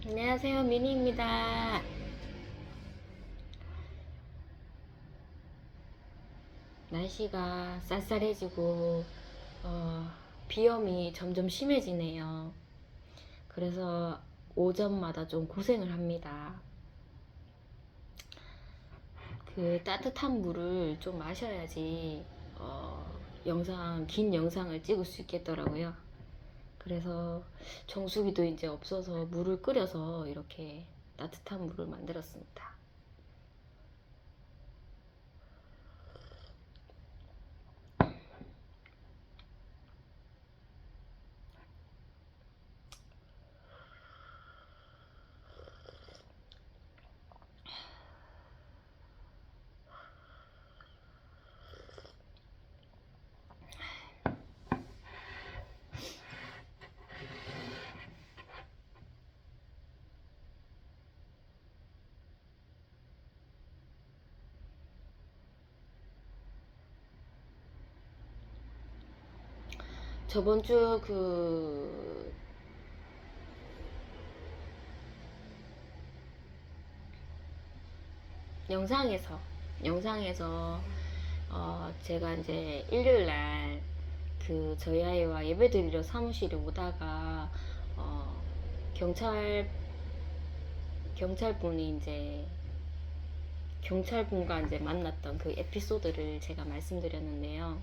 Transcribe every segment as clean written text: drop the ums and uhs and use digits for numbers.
안녕하세요, 미니입니다. 날씨가 쌀쌀해지고 비염이 점점 심해지네요. 그래서 오전마다 좀 고생을 합니다. 그 따뜻한 물을 좀 마셔야지 긴 영상을 찍을 수 있겠더라고요. 그래서 정수기도 이제 없어서 물을 끓여서 이렇게 따뜻한 물을 만들었습니다. 저번 주 영상에서 제가 이제 일요일 날 저희 아이와 예배 드리러 사무실에 오다가 어, 경찰분이 이제 경찰분과 이제 만났던 그 에피소드를 제가 말씀드렸는데요.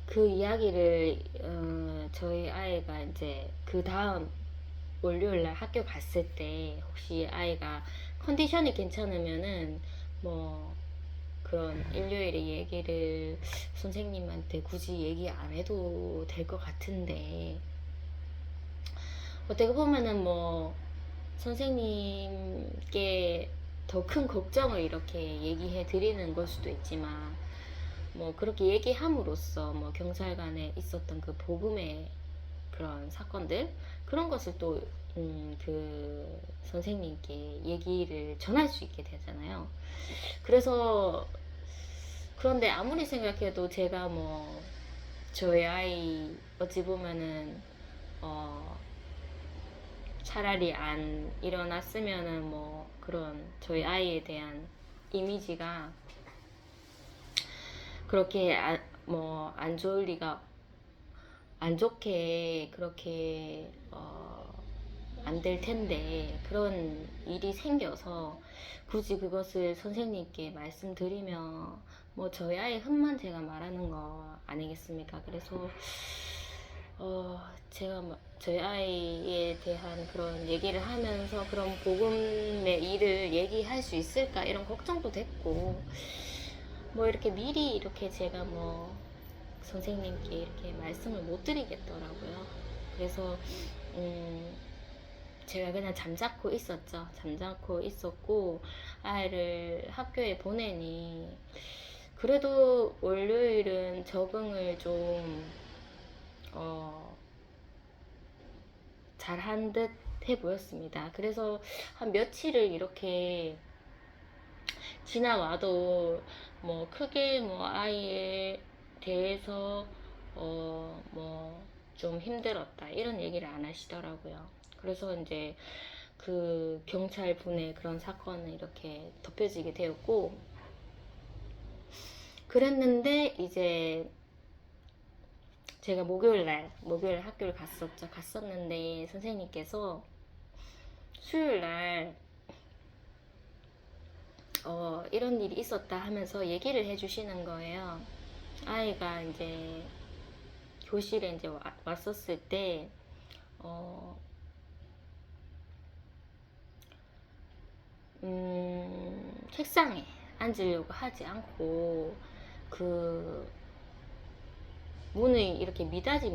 그 이야기를 저희 아이가 이제 그 다음 월요일날 학교 갔을 때 혹시 아이가 컨디션이 괜찮으면은 뭐 그런 일요일에 얘기를 선생님한테 굳이 얘기 안 해도 될 것 같은데, 어떻게 보면은 뭐 선생님께 더 큰 걱정을 이렇게 얘기해 드리는 걸 수도 있지만, 뭐 그렇게 얘기함으로써 뭐 경찰관에 있었던 그 복음의 그런 사건들, 그런 것을 또 선생님께 얘기를 전할 수 있게 되잖아요. 그래서 그런데 아무리 생각해도 제가 뭐 저희 아이 어찌 보면은 어 차라리 안 일어났으면은 뭐 그런 저희 아이에 대한 이미지가 그렇게 뭐 안 좋을 리가, 안 좋게 그렇게 안 될 텐데, 그런 일이 생겨서 굳이 그것을 선생님께 말씀드리면 뭐 저희 아이 흠만 제가 말하는 거 아니겠습니까? 그래서 제가 저희 아이에 대한 그런 얘기를 하면서 그런 복음의 일을 얘기할 수 있을까 이런 걱정도 됐고, 뭐 이렇게 미리 이렇게 제가 뭐 선생님께 이렇게 말씀을 못 드리겠더라고요. 그래서 제가 그냥 잠자코 있었죠. 잠자코 있었고 아이를 학교에 보내니 그래도 월요일은 적응을 좀 잘한 듯 해 보였습니다. 그래서 한 며칠을 이렇게 지나와도 뭐 크게 뭐 아이에 대해서 뭐 좀 힘들었다 이런 얘기를 안 하시더라고요. 그래서 이제 그 경찰분의 그런 사건은 이렇게 덮여지게 되었고, 그랬는데 이제 제가 목요일 학교를 갔었는데 선생님께서 수요일 날 이런 일이 있었다 하면서 얘기를 해주시는 거예요. 아이가 이제 교실에 이제 왔었을 때, 책상에 앉으려고 하지 않고 그 문의 이렇게 미닫이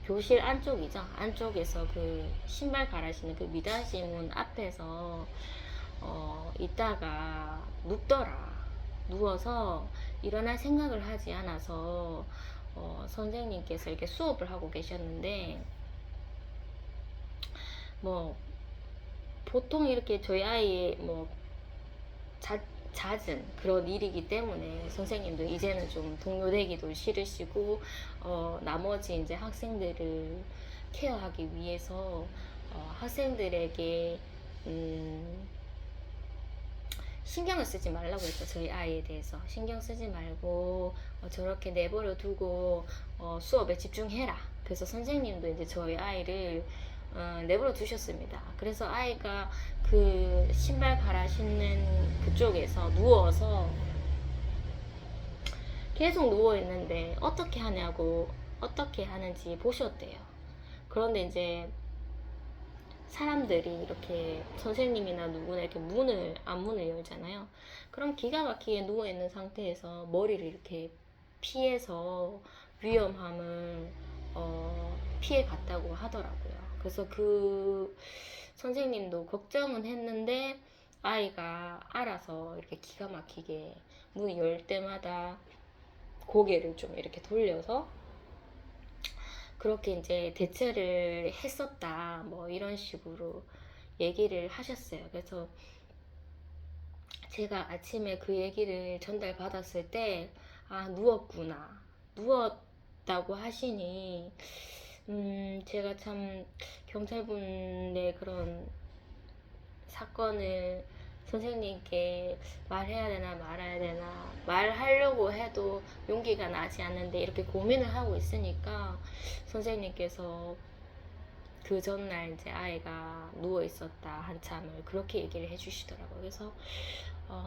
교실 안쪽이죠. 안쪽에서 그 신발 갈아시는 그 미닫이 문 앞에서 있다가 누워서 일어날 생각을 하지 않아서 선생님께서 이렇게 수업을 하고 계셨는데, 뭐 보통 이렇게 저희 아이의 뭐 잦은 그런 일이기 때문에 선생님도 이제는 좀 동요되기도 싫으시고 나머지 이제 학생들을 케어하기 위해서 학생들에게 신경을 쓰지 말라고 했죠. 저희 아이에 대해서 신경 쓰지 말고 저렇게 내버려 두고 수업에 집중해라. 그래서 선생님도 이제 저희 아이를 내버려 두셨습니다. 그래서 아이가 그 신발 갈아 신는 그쪽에서 누워서 계속 누워 있는데 어떻게 하냐고, 어떻게 하는지 보셨대요. 그런데 이제 사람들이 이렇게 선생님이나 누구나 이렇게 앞문을 열잖아요. 그럼 기가 막히게 누워있는 상태에서 머리를 이렇게 피해서 위험함을 피해 갔다고 하더라고요. 그래서 그 선생님도 걱정은 했는데 아이가 알아서 이렇게 기가 막히게 문을 열 때마다 고개를 좀 이렇게 돌려서 그렇게 이제 대처를 했었다, 뭐 이런 식으로 얘기를 하셨어요. 그래서 제가 아침에 그 얘기를 전달받았을 때, 아, 누웠구나. 누웠다고 하시니, 제가 참 경찰분의 그런 사건을 선생님께 말해야 되나 말아야 되나 말하려고 해도 용기가 나지 않는데 이렇게 고민을 하고 있으니까 선생님께서 그 전날 이제 아이가 누워 있었다 한참을 그렇게 얘기를 해주시더라고요. 그래서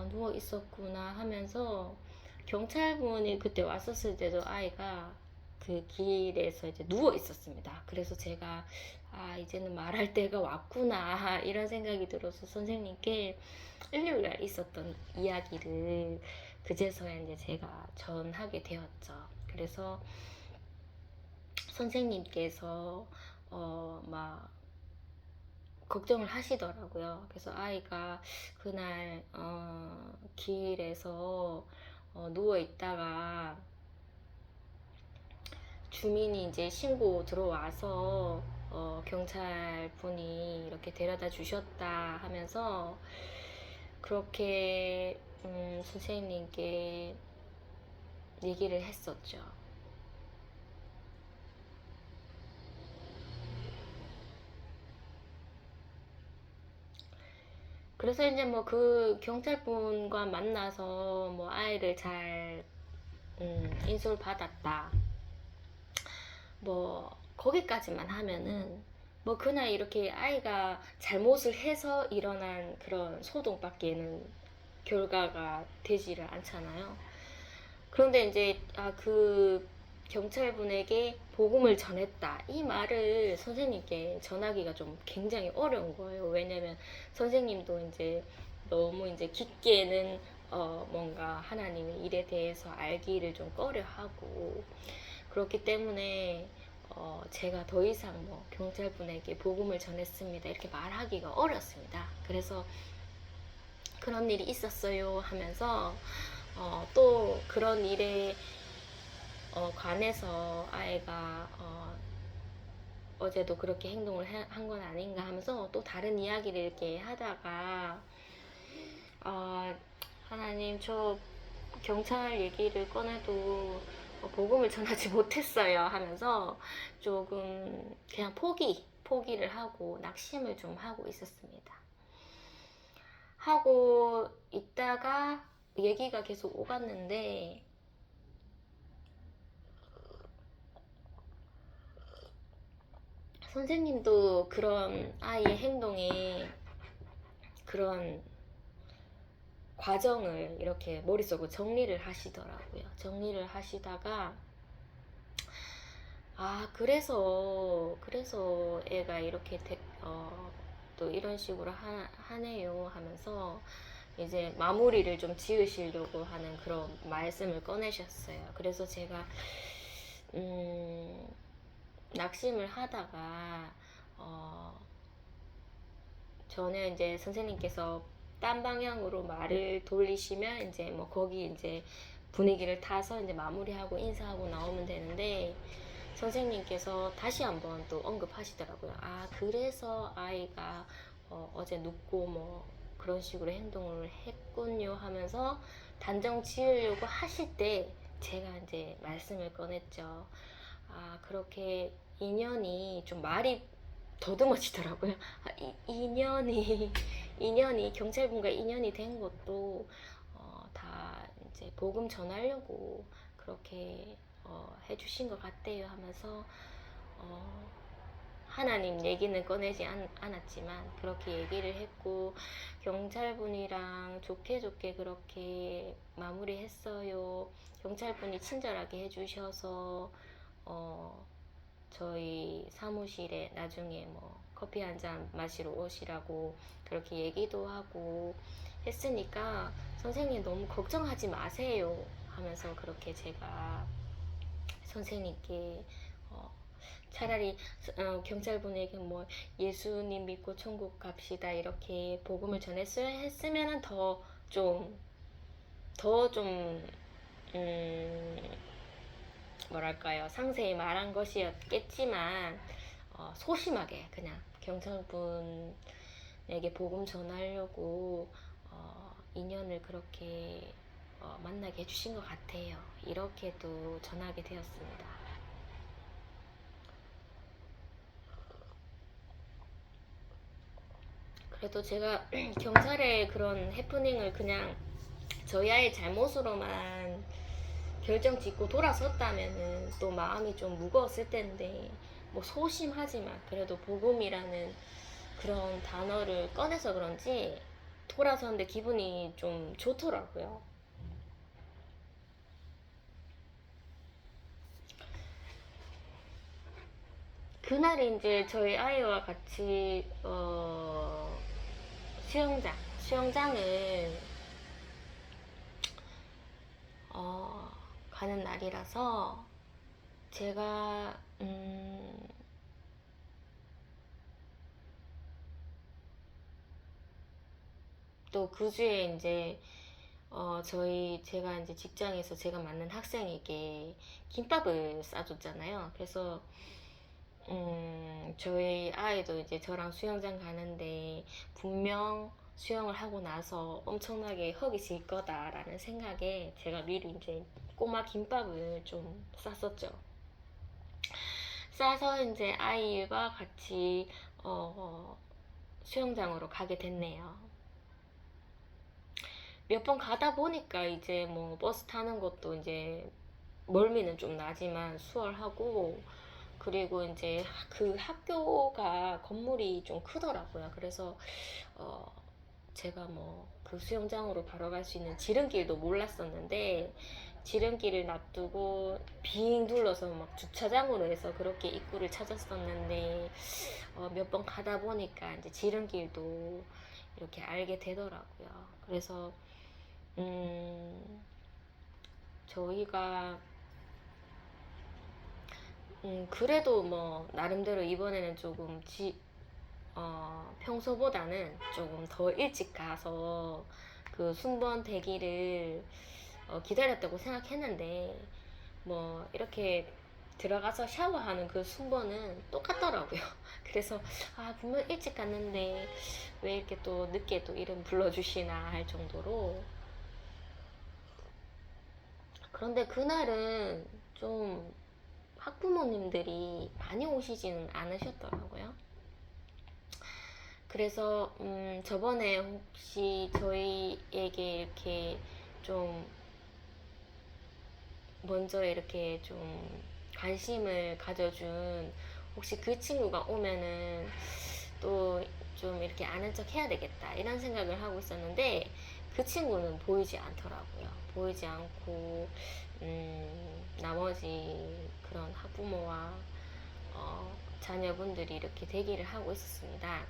누워 있었구나 하면서 경찰분이 그때 왔었을 때도 아이가 그 길에서 이제 누워 있었습니다. 그래서 제가 이제는 말할 때가 왔구나 이런 생각이 들어서 선생님께 일요일날 있었던 이야기를 그제서야 이제 제가 전하게 되었죠. 그래서 선생님께서 막 걱정을 하시더라고요. 그래서 아이가 그날 길에서 누워 있다가 주민이 이제 신고 들어와서 경찰 분이 이렇게 데려다 주셨다 하면서 그렇게 선생님께 얘기를 했었죠. 그래서 이제 뭐 그 경찰분과 만나서 뭐 아이를 잘 인솔 받았다. 뭐 거기까지만 하면은 뭐 그날 이렇게 아이가 잘못을 해서 일어난 그런 소동밖에는 결과가 되지를 않잖아요. 그런데 이제 그 경찰분에게 복음을 전했다 이 말을 선생님께 전하기가 좀 굉장히 어려운 거예요. 왜냐면 선생님도 이제 너무 이제 깊게는 뭔가 하나님의 일에 대해서 알기를 좀 꺼려하고 그렇기 때문에 제가 더 이상 뭐 경찰분에게 복음을 전했습니다 이렇게 말하기가 어렵습니다. 그래서 그런 일이 있었어요 하면서 또 그런 일에 관해서 아이가 어제도 그렇게 행동을 한 건 아닌가 하면서 또 다른 이야기를 이렇게 하다가 하나님 저 경찰 얘기를 꺼내도 복음을 전하지 못했어요 하면서 조금 그냥 포기를 하고 낙심을 좀 하고 있었습니다. 하고 있다가 얘기가 계속 오갔는데 선생님도 그런 아이의 행동에 그런 과정을 이렇게 머릿속으로 정리를 하시더라고요. 정리를 하시다가 그래서 애가 이렇게 또 이런 식으로 하네요 하면서 이제 마무리를 좀 지으시려고 하는 그런 말씀을 꺼내셨어요. 그래서 제가 낙심을 하다가 저는 이제 선생님께서 딴 방향으로 말을 돌리시면 이제 뭐 거기 이제 분위기를 타서 이제 마무리하고 인사하고 나오면 되는데 선생님께서 다시 한번 또 언급하시더라고요. 그래서 아이가 어제 눕고 뭐 그런 식으로 행동을 했군요 하면서 단정 지으려고 하실 때 제가 이제 말씀을 꺼냈죠. 그렇게 2년이 좀 말이 더듬어지더라고요. 2년이 2년이 경찰분과 2년이 된 것도 다 이제 복음 전하려고 그렇게 해주신 것 같대요 하면서 하나님 얘기는 꺼내지 않았지만 그렇게 얘기를 했고, 경찰분이랑 좋게 좋게 그렇게 마무리했어요. 경찰분이 친절하게 해주셔서 저희 사무실에 나중에 뭐 커피 한 잔 마시러 오시라고 그렇게 얘기도 하고 했으니까 선생님 너무 걱정하지 마세요 하면서 그렇게 제가 선생님께 차라리 경찰분에게 뭐 예수님 믿고 천국 갑시다 이렇게 복음을 전했으면 더좀 뭐랄까요, 상세히 말한 것이었겠지만 소심하게 그냥 경찰분에게 복음 전하려고 인연을 그렇게 만나게 해주신 것 같아요. 이렇게도 전하게 되었습니다. 그래도 제가 경찰의 그런 해프닝을 그냥 저희 아이의 잘못으로만 결정 짓고 돌아섰다면은 또 마음이 좀 무거웠을 텐데, 뭐 소심하지만 그래도 복음이라는 그런 단어를 꺼내서 그런지 돌아섰는데 기분이 좀 좋더라고요. 그날 이제 저희 아이와 같이 수영장을 가는 날이라서 제가 또 그 주에 이제 제가 이제 직장에서 제가 맞는 학생에게 김밥을 싸줬잖아요. 그래서 저희 아이도 이제 저랑 수영장 가는데 분명 수영을 하고 나서 엄청나게 헉이 질 거다라는 생각에 제가 미리 이제 꼬마 김밥을 좀 쌌었죠. 싸서 이제 아이와 같이 수영장으로 가게 됐네요. 몇 번 가다 보니까 이제 뭐 버스 타는 것도 이제 멀미는 좀 나지만 수월하고, 그리고 이제 그 학교가 건물이 좀 크더라고요. 그래서 제가 뭐 그 수영장으로 바로 갈 수 있는 지름길도 몰랐었는데, 지름길을 놔두고 빙 둘러서 막 주차장으로 해서 그렇게 입구를 찾았었는데, 몇 번 가다 보니까 이제 지름길도 이렇게 알게 되더라고요. 그래서 저희가 그래도 뭐 나름대로 이번에는 조금 평소보다는 조금 더 일찍 가서 그 순번 대기를 기다렸다고 생각했는데, 뭐 이렇게 들어가서 샤워하는 그 순번은 똑같더라고요. 그래서 분명 일찍 갔는데 왜 이렇게 또 늦게 또 이름 불러주시나 할 정도로. 그런데 그날은 좀 학부모님들이 많이 오시지는 않으셨더라고요. 그래서 저번에 혹시 저희에게 이렇게 좀 먼저 이렇게 좀 관심을 가져준, 혹시 그 친구가 오면은 또 좀 이렇게 아는 척 해야 되겠다 이런 생각을 하고 있었는데, 그 친구는 보이지 않더라고요. 보이지 않고 나머지 그런 학부모와 자녀분들이 이렇게 대기를 하고 있었습니다.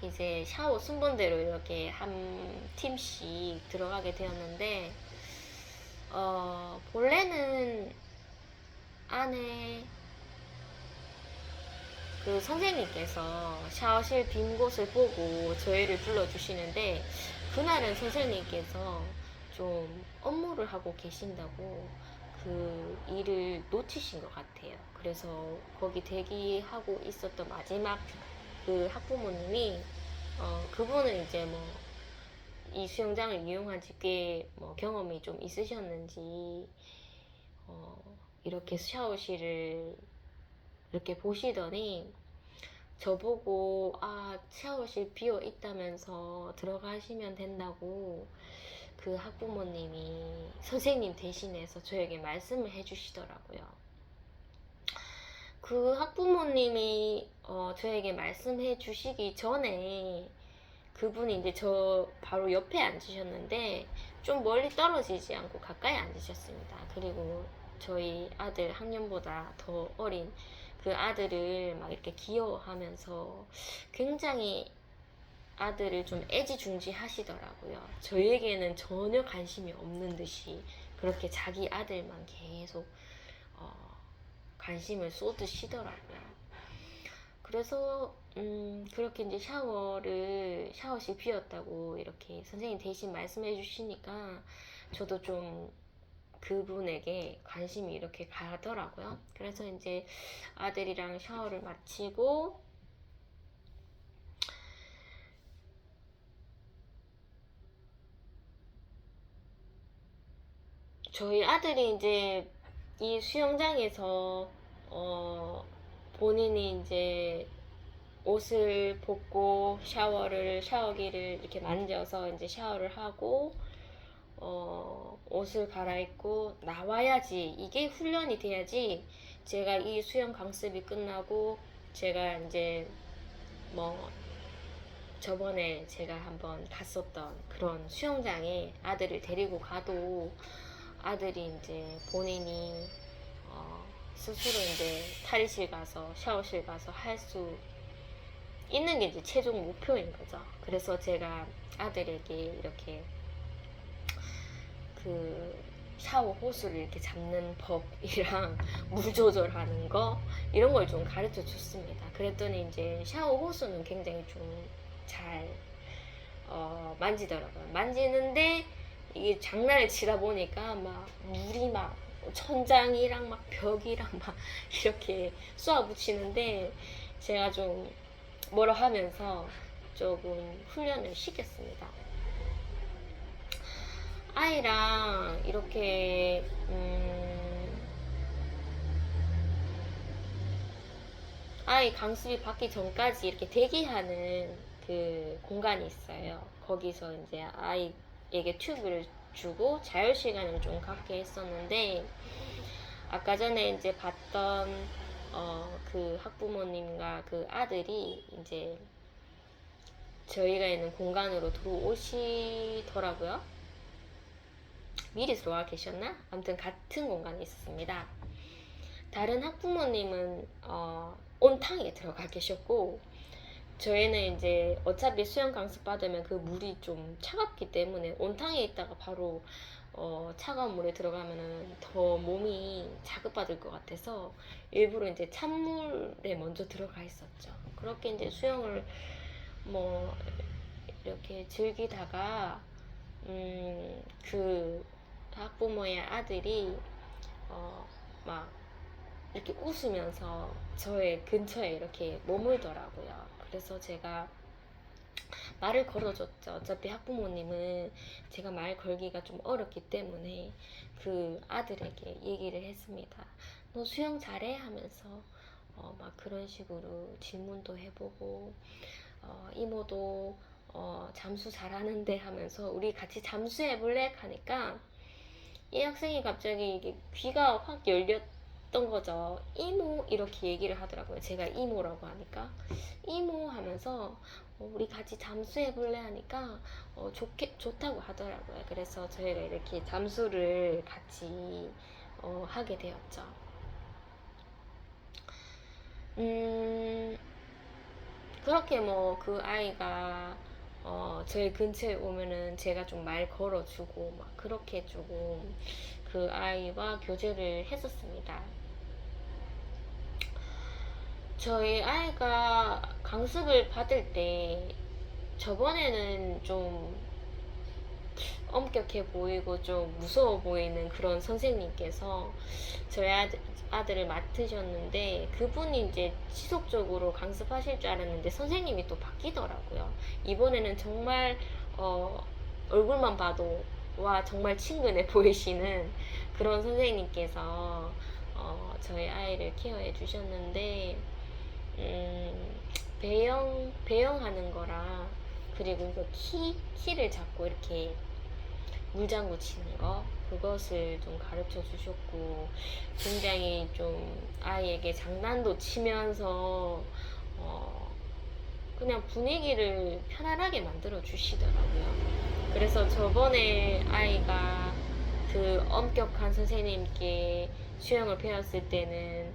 이제 샤워 순번대로 이렇게 한 팀씩 들어가게 되었는데, 본래는 안에 그 선생님께서 샤워실 빈 곳을 보고 저희를 불러주시는데, 그날은 선생님께서 좀 업무를 하고 계신다고 그 일을 놓치신 것 같아요. 그래서 거기 대기하고 있었던 마지막 그 학부모님이 그분은 이제 뭐 이 수영장을 이용한 지 꽤 뭐 경험이 좀 있으셨는지 이렇게 샤워실을 이렇게 보시더니 저보고 샤워실 비어 있다면서 들어가시면 된다고 그 학부모님이 선생님 대신해서 저에게 말씀을 해주시더라고요. 그 학부모님이 저에게 말씀해 주시기 전에 그분이 이제 저 바로 옆에 앉으셨는데 좀 멀리 떨어지지 않고 가까이 앉으셨습니다. 그리고 저희 아들 학년보다 더 어린 그 아들을 막 이렇게 귀여워하면서 굉장히 아들을 좀 애지중지 하시더라고요. 저에게는 전혀 관심이 없는 듯이 그렇게 자기 아들만 계속 관심을 쏟으시더라고요. 그래서 그렇게 이제 샤워실 비었다고 이렇게 선생님 대신 말씀해 주시니까 저도 좀 그분에게 관심이 이렇게 가더라고요. 그래서 이제 아들이랑 샤워를 마치고 저희 아들이 이제 이 수영장에서 본인이 이제 옷을 벗고 샤워기를 이렇게 만져서 이제 샤워를 하고 옷을 갈아입고 나와야지, 이게 훈련이 돼야지 제가 이 수영 강습이 끝나고 제가 이제 뭐 저번에 제가 한번 갔었던 그런 수영장에 아들을 데리고 가도 아들이 이제 본인이 스스로 이제 탈의실 가서 샤워실 가서 할 수 있는 게 이제 최종 목표인 거죠. 그래서 제가 아들에게 이렇게 그 샤워 호스를 이렇게 잡는 법이랑 물 조절하는 거 이런 걸 좀 가르쳐 줬습니다. 그랬더니 이제 샤워 호스는 굉장히 좀 잘 만지더라고요. 만지는데 이게 장난을 치다 보니까 막 물이 막 천장이랑 막 벽이랑 막 이렇게 쏘아 붙이는데 제가 좀 뭐라 하면서 조금 훈련을 시켰습니다. 아이랑 이렇게 아이 강습이 받기 전까지 이렇게 대기하는 그 공간이 있어요. 거기서 이제 아이에게 튜브를 주고 자유 시간을 좀 갖게 했었는데, 아까 전에 이제 봤던 그 학부모님과 그 아들이 이제 저희가 있는 공간으로 들어오시더라고요. 미리 들어와 계셨나? 아무튼 같은 공간에 있었습니다. 다른 학부모님은 온탕에 들어가 계셨고, 저희는 이제 어차피 수영 강습 받으면 그 물이 좀 차갑기 때문에 온탕에 있다가 바로 차가운 물에 들어가면은 더 몸이 자극받을 것 같아서 일부러 이제 찬물에 먼저 들어가 있었죠. 그렇게 이제 수영을 뭐 이렇게 즐기다가 그 학부모의 아들이 막 이렇게 웃으면서 저의 근처에 이렇게 머물더라고요. 그래서 제가 말을 걸어줬죠. 어차피 학부모님은 제가 말 걸기가 좀 어렵기 때문에 그 아들에게 얘기를 했습니다. 너 수영 잘해? 하면서 막 그런 식으로 질문도 해보고 이모도 잠수 잘하는데 하면서 우리 같이 잠수해볼래? 하니까 이 학생이 갑자기 이게 귀가 확 열렸던 거죠. 이모 이렇게 얘기를 하더라고요. 제가 이모라고 하니까 이모 하면서 우리 같이 잠수해볼래 하니까 좋다고 하더라고요. 그래서 저희가 이렇게 잠수를 같이 하게 되었죠. 그렇게 뭐 그 아이가 저희 근처에 오면은 제가 좀 말 걸어주고 막 그렇게 조금 그 아이와 교제를 했었습니다. 저희 아이가 강습을 받을 때 저번에는 좀 엄격해 보이고 좀 무서워 보이는 그런 선생님께서 저희 아들을 맡으셨는데, 그분이 이제 지속적으로 강습하실 줄 알았는데 선생님이 또 바뀌더라고요. 이번에는 정말 얼굴만 봐도 와 정말 친근해 보이시는 그런 선생님께서 저희 아이를 케어해 주셨는데, 배영하는 거랑, 그리고 이거 키를 잡고 이렇게 물장구 치는 거, 그것을 좀 가르쳐 주셨고, 굉장히 좀 아이에게 장난도 치면서, 그냥 분위기를 편안하게 만들어 주시더라고요. 그래서 저번에 아이가 그 엄격한 선생님께 수영을 배웠을 때는,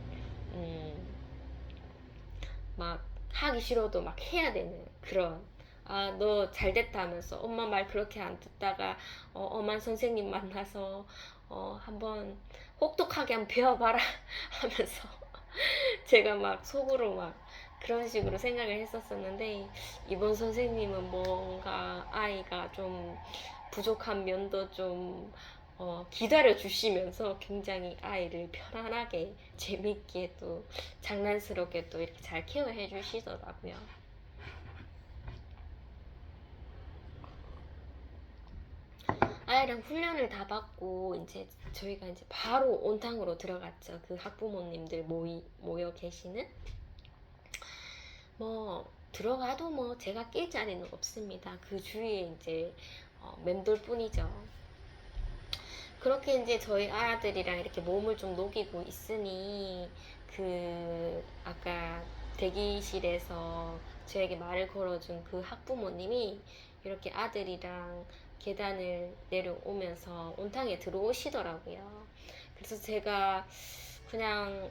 막 하기 싫어도 막 해야 되는 그런, 아, 너 잘됐다 하면서 엄마 말 그렇게 안 듣다가 엄한 선생님 만나서 한번 혹독하게 한번 배워봐라 하면서 제가 막 속으로 막 그런 식으로 생각을 했었었는데, 이번 선생님은 뭔가 아이가 좀 부족한 면도 좀 기다려 주시면서 굉장히 아이를 편안하게 재밌게 또 장난스럽게 또 이렇게 잘 케어해 주시더라고요. 아이랑 훈련을 다 받고 이제 저희가 이제 바로 온탕으로 들어갔죠. 그 학부모님들 모여 계시는, 뭐 들어가도 뭐 제가 낄 자리는 없습니다. 그 주위에 이제 맴돌 뿐이죠. 그렇게 이제 저희 아들이랑 이렇게 몸을 좀 녹이고 있으니, 그 아까 대기실에서 저에게 말을 걸어준 그 학부모님이 이렇게 아들이랑 계단을 내려오면서 온탕에 들어오시더라고요. 그래서 제가 그냥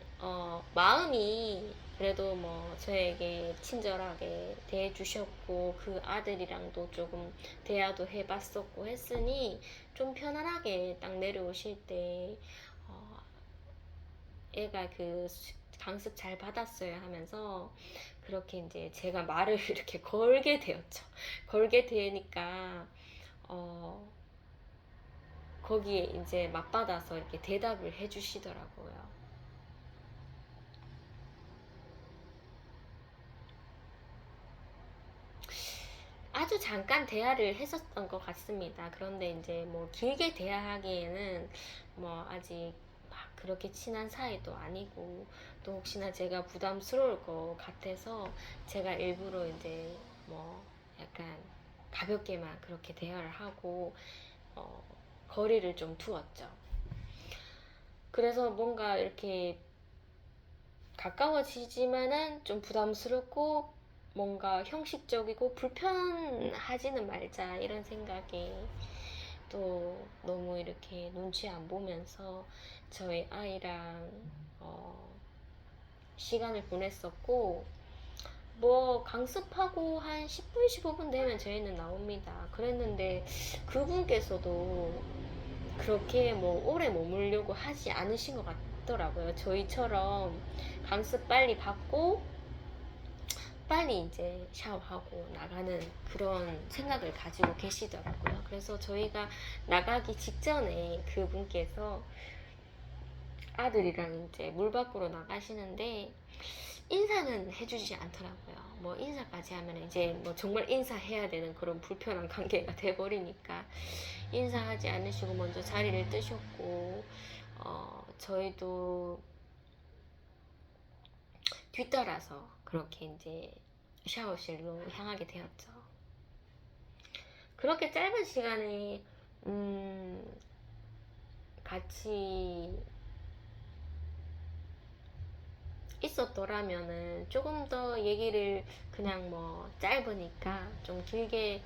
마음이 그래도 뭐 저에게 친절하게 대해주셨고, 그 아들이랑도 조금 대화도 해봤었고 했으니 좀 편안하게 딱 내려오실 때 애가 그 강습 잘 받았어요 하면서 그렇게 이제 제가 말을 이렇게 걸게 되었죠. 걸게 되니까 거기에 이제 맞받아서 이렇게 대답을 해주시더라고요. 아주 잠깐 대화를 했었던 것 같습니다. 그런데 이제 뭐 길게 대화하기에는 뭐 아직 막 그렇게 친한 사이도 아니고, 또 혹시나 제가 부담스러울 것 같아서 제가 일부러 이제 뭐 약간 가볍게만 그렇게 대화를 하고 어, 거리를 좀 두었죠. 그래서 뭔가 이렇게 가까워지지만은 좀 부담스럽고 뭔가 형식적이고 불편하지는 말자 이런 생각에 또 너무 이렇게 눈치 안 보면서 저희 아이랑 시간을 보냈었고, 뭐 강습하고 한 10분 15분 되면 저희는 나옵니다. 그랬는데 그분께서도 그렇게 뭐 오래 머물려고 하지 않으신 것 같더라고요. 저희처럼 강습 빨리 받고 빨리 이제 샤워하고 나가는 그런 생각을 가지고 계시더라고요. 그래서 저희가 나가기 직전에 그분께서 아들이랑 이제 물 밖으로 나가시는데 인사는 해주지 않더라고요. 뭐 인사까지 하면 이제 뭐 정말 인사해야 되는 그런 불편한 관계가 돼버리니까 인사하지 않으시고 먼저 자리를 뜨셨고, 저희도 뒤따라서 그렇게 이제 샤워실로 향하게 되었죠. 그렇게 짧은 시간에 같이 있었더라면은 조금 더 얘기를, 그냥 뭐 짧으니까 좀 길게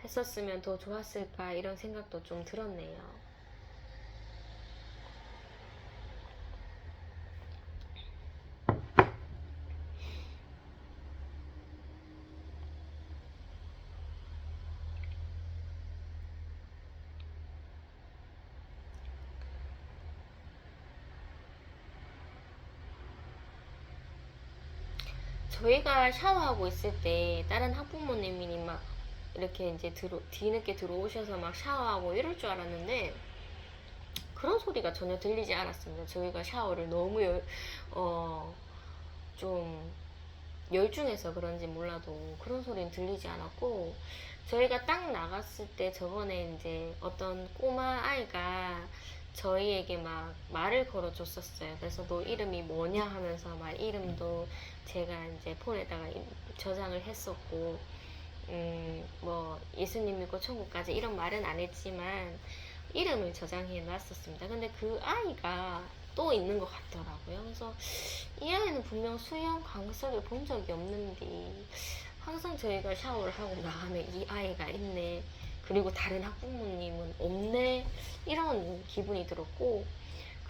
했었으면 더 좋았을까 이런 생각도 좀 들었네요. 저희가 샤워하고 있을 때 다른 학부모님이 막 이렇게 이제 뒤늦게 들어오셔서 막 샤워하고 이럴 줄 알았는데 그런 소리가 전혀 들리지 않았습니다. 저희가 샤워를 너무 좀 열중해서 그런지 몰라도 그런 소리는 들리지 않았고, 저희가 딱 나갔을 때 저번에 이제 어떤 꼬마 아이가 저희에게 막 말을 걸어줬었어요. 그래서 너 이름이 뭐냐 하면서 막 이름도 제가 이제 폰에다가 저장을 했었고, 뭐 예수님 믿고 천국까지 이런 말은 안 했지만 이름을 저장해 놨었습니다. 근데 그 아이가 또 있는 것 같더라고요. 그래서 이 아이는 분명 수영 강습을 본 적이 없는데 항상 저희가 샤워를 하고 나가면 이 아이가 있네. 그리고 다른 학부모님은 없네. 이런 기분이 들었고,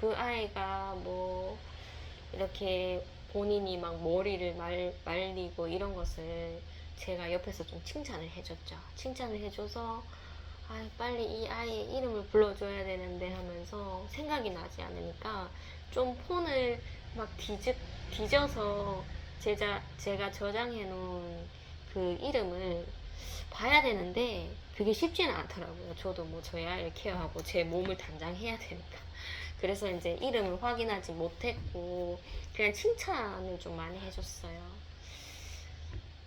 그 아이가 뭐 이렇게 본인이 막 머리를 말리고 이런 것을 제가 옆에서 좀 칭찬을 해줬죠. 칭찬을 해줘서 아, 빨리 이 아이의 이름을 불러줘야 되는데 하면서 생각이 나지 않으니까 좀 폰을 막 뒤져서 제가 저장해 놓은 그 이름을 봐야 되는데 그게 쉽지는 않더라고요. 저도 뭐 저희 아이를 케어하고 제 몸을 단장해야 되니까. 그래서 이제 이름을 확인하지 못했고 그냥 칭찬을 좀 많이 해줬어요.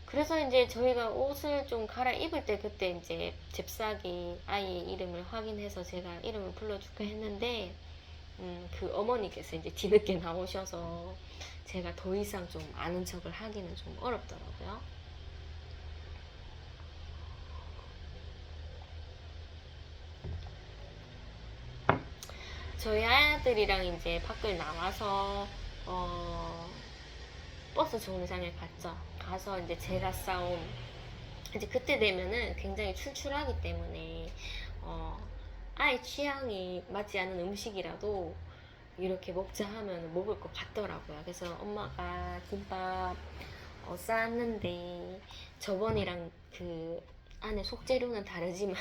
그래서 이제 저희가 옷을 좀 갈아입을 때 그때 이제 잽싸게 아이의 이름을 확인해서 제가 이름을 불러줄까 했는데 그 어머니께서 이제 뒤늦게 나오셔서 제가 더 이상 좀 아는 척을 하기는 좀 어렵더라고요. 저희 아들이랑 이제 밖을 나와서 어, 버스 정류장에 갔죠. 가서 이제 제가 싸온 이제 그때 되면은 굉장히 출출하기 때문에 아이 취향이 맞지 않는 음식이라도 이렇게 먹자 하면 먹을 것 같더라고요. 그래서 엄마가 김밥 쌌는데 저번이랑 그 안에 속재료는 다르지만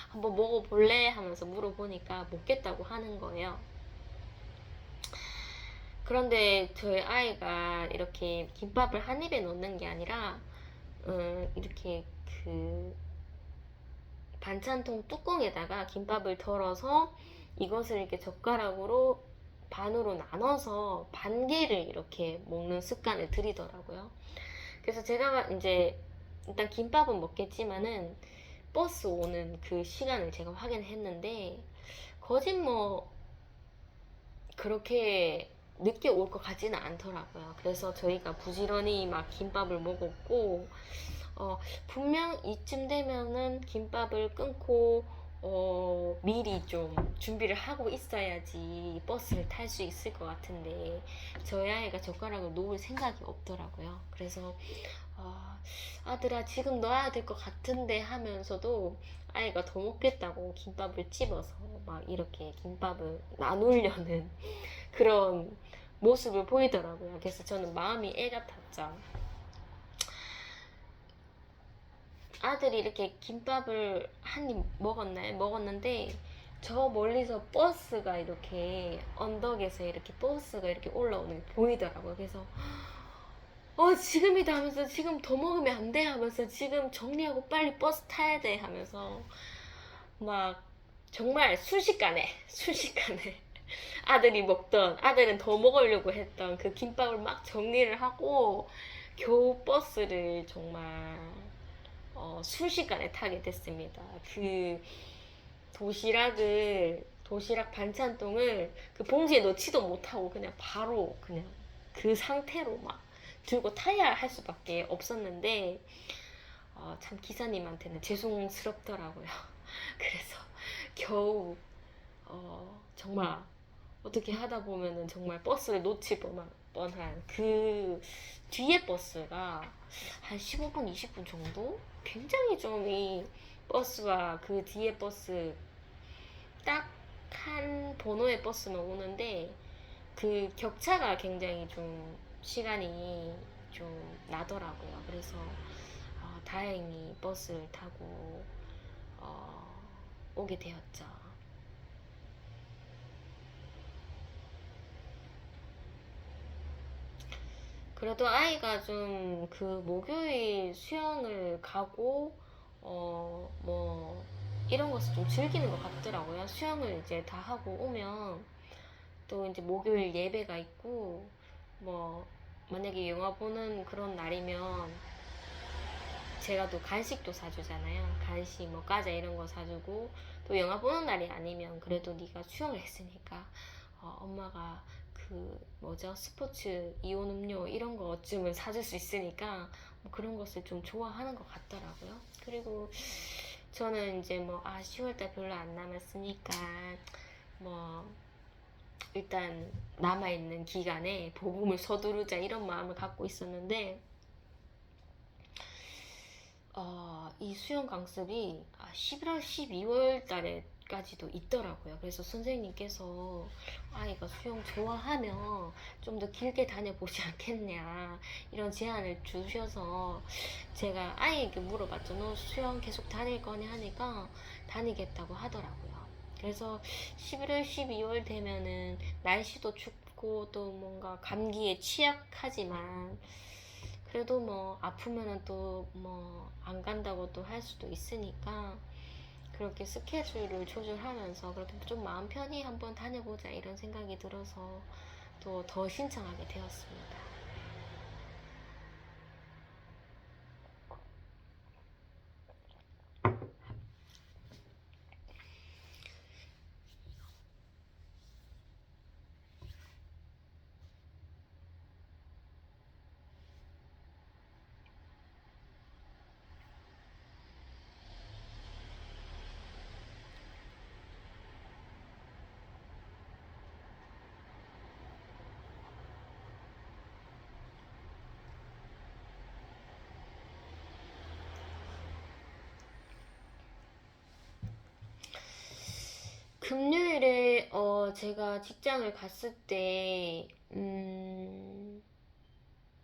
한번 먹어볼래? 하면서 물어보니까 먹겠다고 하는 거예요. 그런데 저희 아이가 이렇게 김밥을 한 입에 넣는 게 아니라 이렇게 그 반찬통 뚜껑에다가 김밥을 덜어서 이것을 이렇게 젓가락으로 반으로 나눠서 반 개를 이렇게 먹는 습관을 들이더라고요. 그래서 제가 이제 일단 김밥은 먹겠지만은 버스 오는 그 시간을 제가 확인했는데 거짓 뭐 그렇게 늦게 올 것 같지는 않더라고요. 그래서 저희가 부지런히 막 김밥을 먹었고 분명 이쯤 되면은 김밥을 끊고 미리 좀 준비를 하고 있어야지 버스를 탈 수 있을 것 같은데 저희 아이가 젓가락을 놓을 생각이 없더라고요. 그래서 아들아 지금 넣어야 될 것 같은데 하면서도 아이가 더 먹겠다고 김밥을 찝어서 막 이렇게 김밥을 나누려는 그런 모습을 보이더라고요. 그래서 저는 마음이 애 같았죠. 아들이 이렇게 김밥을 한 입 먹었나요? 먹었는데 저 멀리서 버스가 이렇게 언덕에서 이렇게 버스가 이렇게 올라오는 게 보이더라고요. 그래서 지금이다 하면서 지금 더 먹으면 안 돼 하면서 지금 정리하고 빨리 버스 타야 돼 하면서 막 정말 순식간에 아들은 더 먹으려고 했던 그 김밥을 막 정리를 하고 겨우 버스를 정말 순식간에 타게 됐습니다. 그 도시락 반찬통을 그 봉지에 넣지도 못하고 그냥 바로 그냥 그 상태로 막 들고 타야 할 수밖에 없었는데 참 기사님한테는 죄송스럽더라고요. 그래서 겨우 정말 어떻게 하다 보면은 정말 버스를 놓칠 뻔한 그 뒤에 버스가 한 15분, 20분 정도? 굉장히 좀 이 버스와 그 뒤에 버스 딱 한 번호의 버스만 오는데 그 격차가 굉장히 좀 시간이 좀 나더라고요. 그래서 다행히 버스를 타고 오게 되었죠. 그래도 아이가 좀 그 목요일 수영을 가고 뭐 이런 것을 좀 즐기는 것 같더라고요. 수영을 이제 다 하고 오면 또 이제 목요일 예배가 있고 뭐 만약에 영화 보는 그런 날이면 제가 또 간식도 사주잖아요. 간식, 뭐 과자 이런 거 사주고, 또 영화 보는 날이 아니면 그래도 네가 수영을 했으니까 엄마가 그 뭐죠, 스포츠 이온 음료 이런 거 어쯤은 사줄 수 있으니까 뭐 그런 것을 좀 좋아하는 것 같더라고요. 그리고 저는 이제 10월달 별로 안 남았으니까 뭐 일단 남아있는 기간에 복음을 서두르자 이런 마음을 갖고 있었는데, 이 수영 강습이 11월, 12월 달에까지도 있더라고요. 그래서 선생님께서 아이가 수영 좋아하면 좀 더 길게 다녀보지 않겠냐 이런 제안을 주셔서 제가 아이에게 물어봤죠. 너 수영 계속 다닐 거냐 하니까 다니겠다고 하더라고요. 그래서 11월, 12월 되면은 날씨도 춥고 또 뭔가 감기에 취약하지만 그래도 아프면은 또 안 간다고 또 할 수도 있으니까 그렇게 스케줄을 조절하면서 그렇게 좀 마음 편히 한번 다녀보자 이런 생각이 들어서 또 더 신청하게 되었습니다. 금요일에 제가 직장을 갔을 때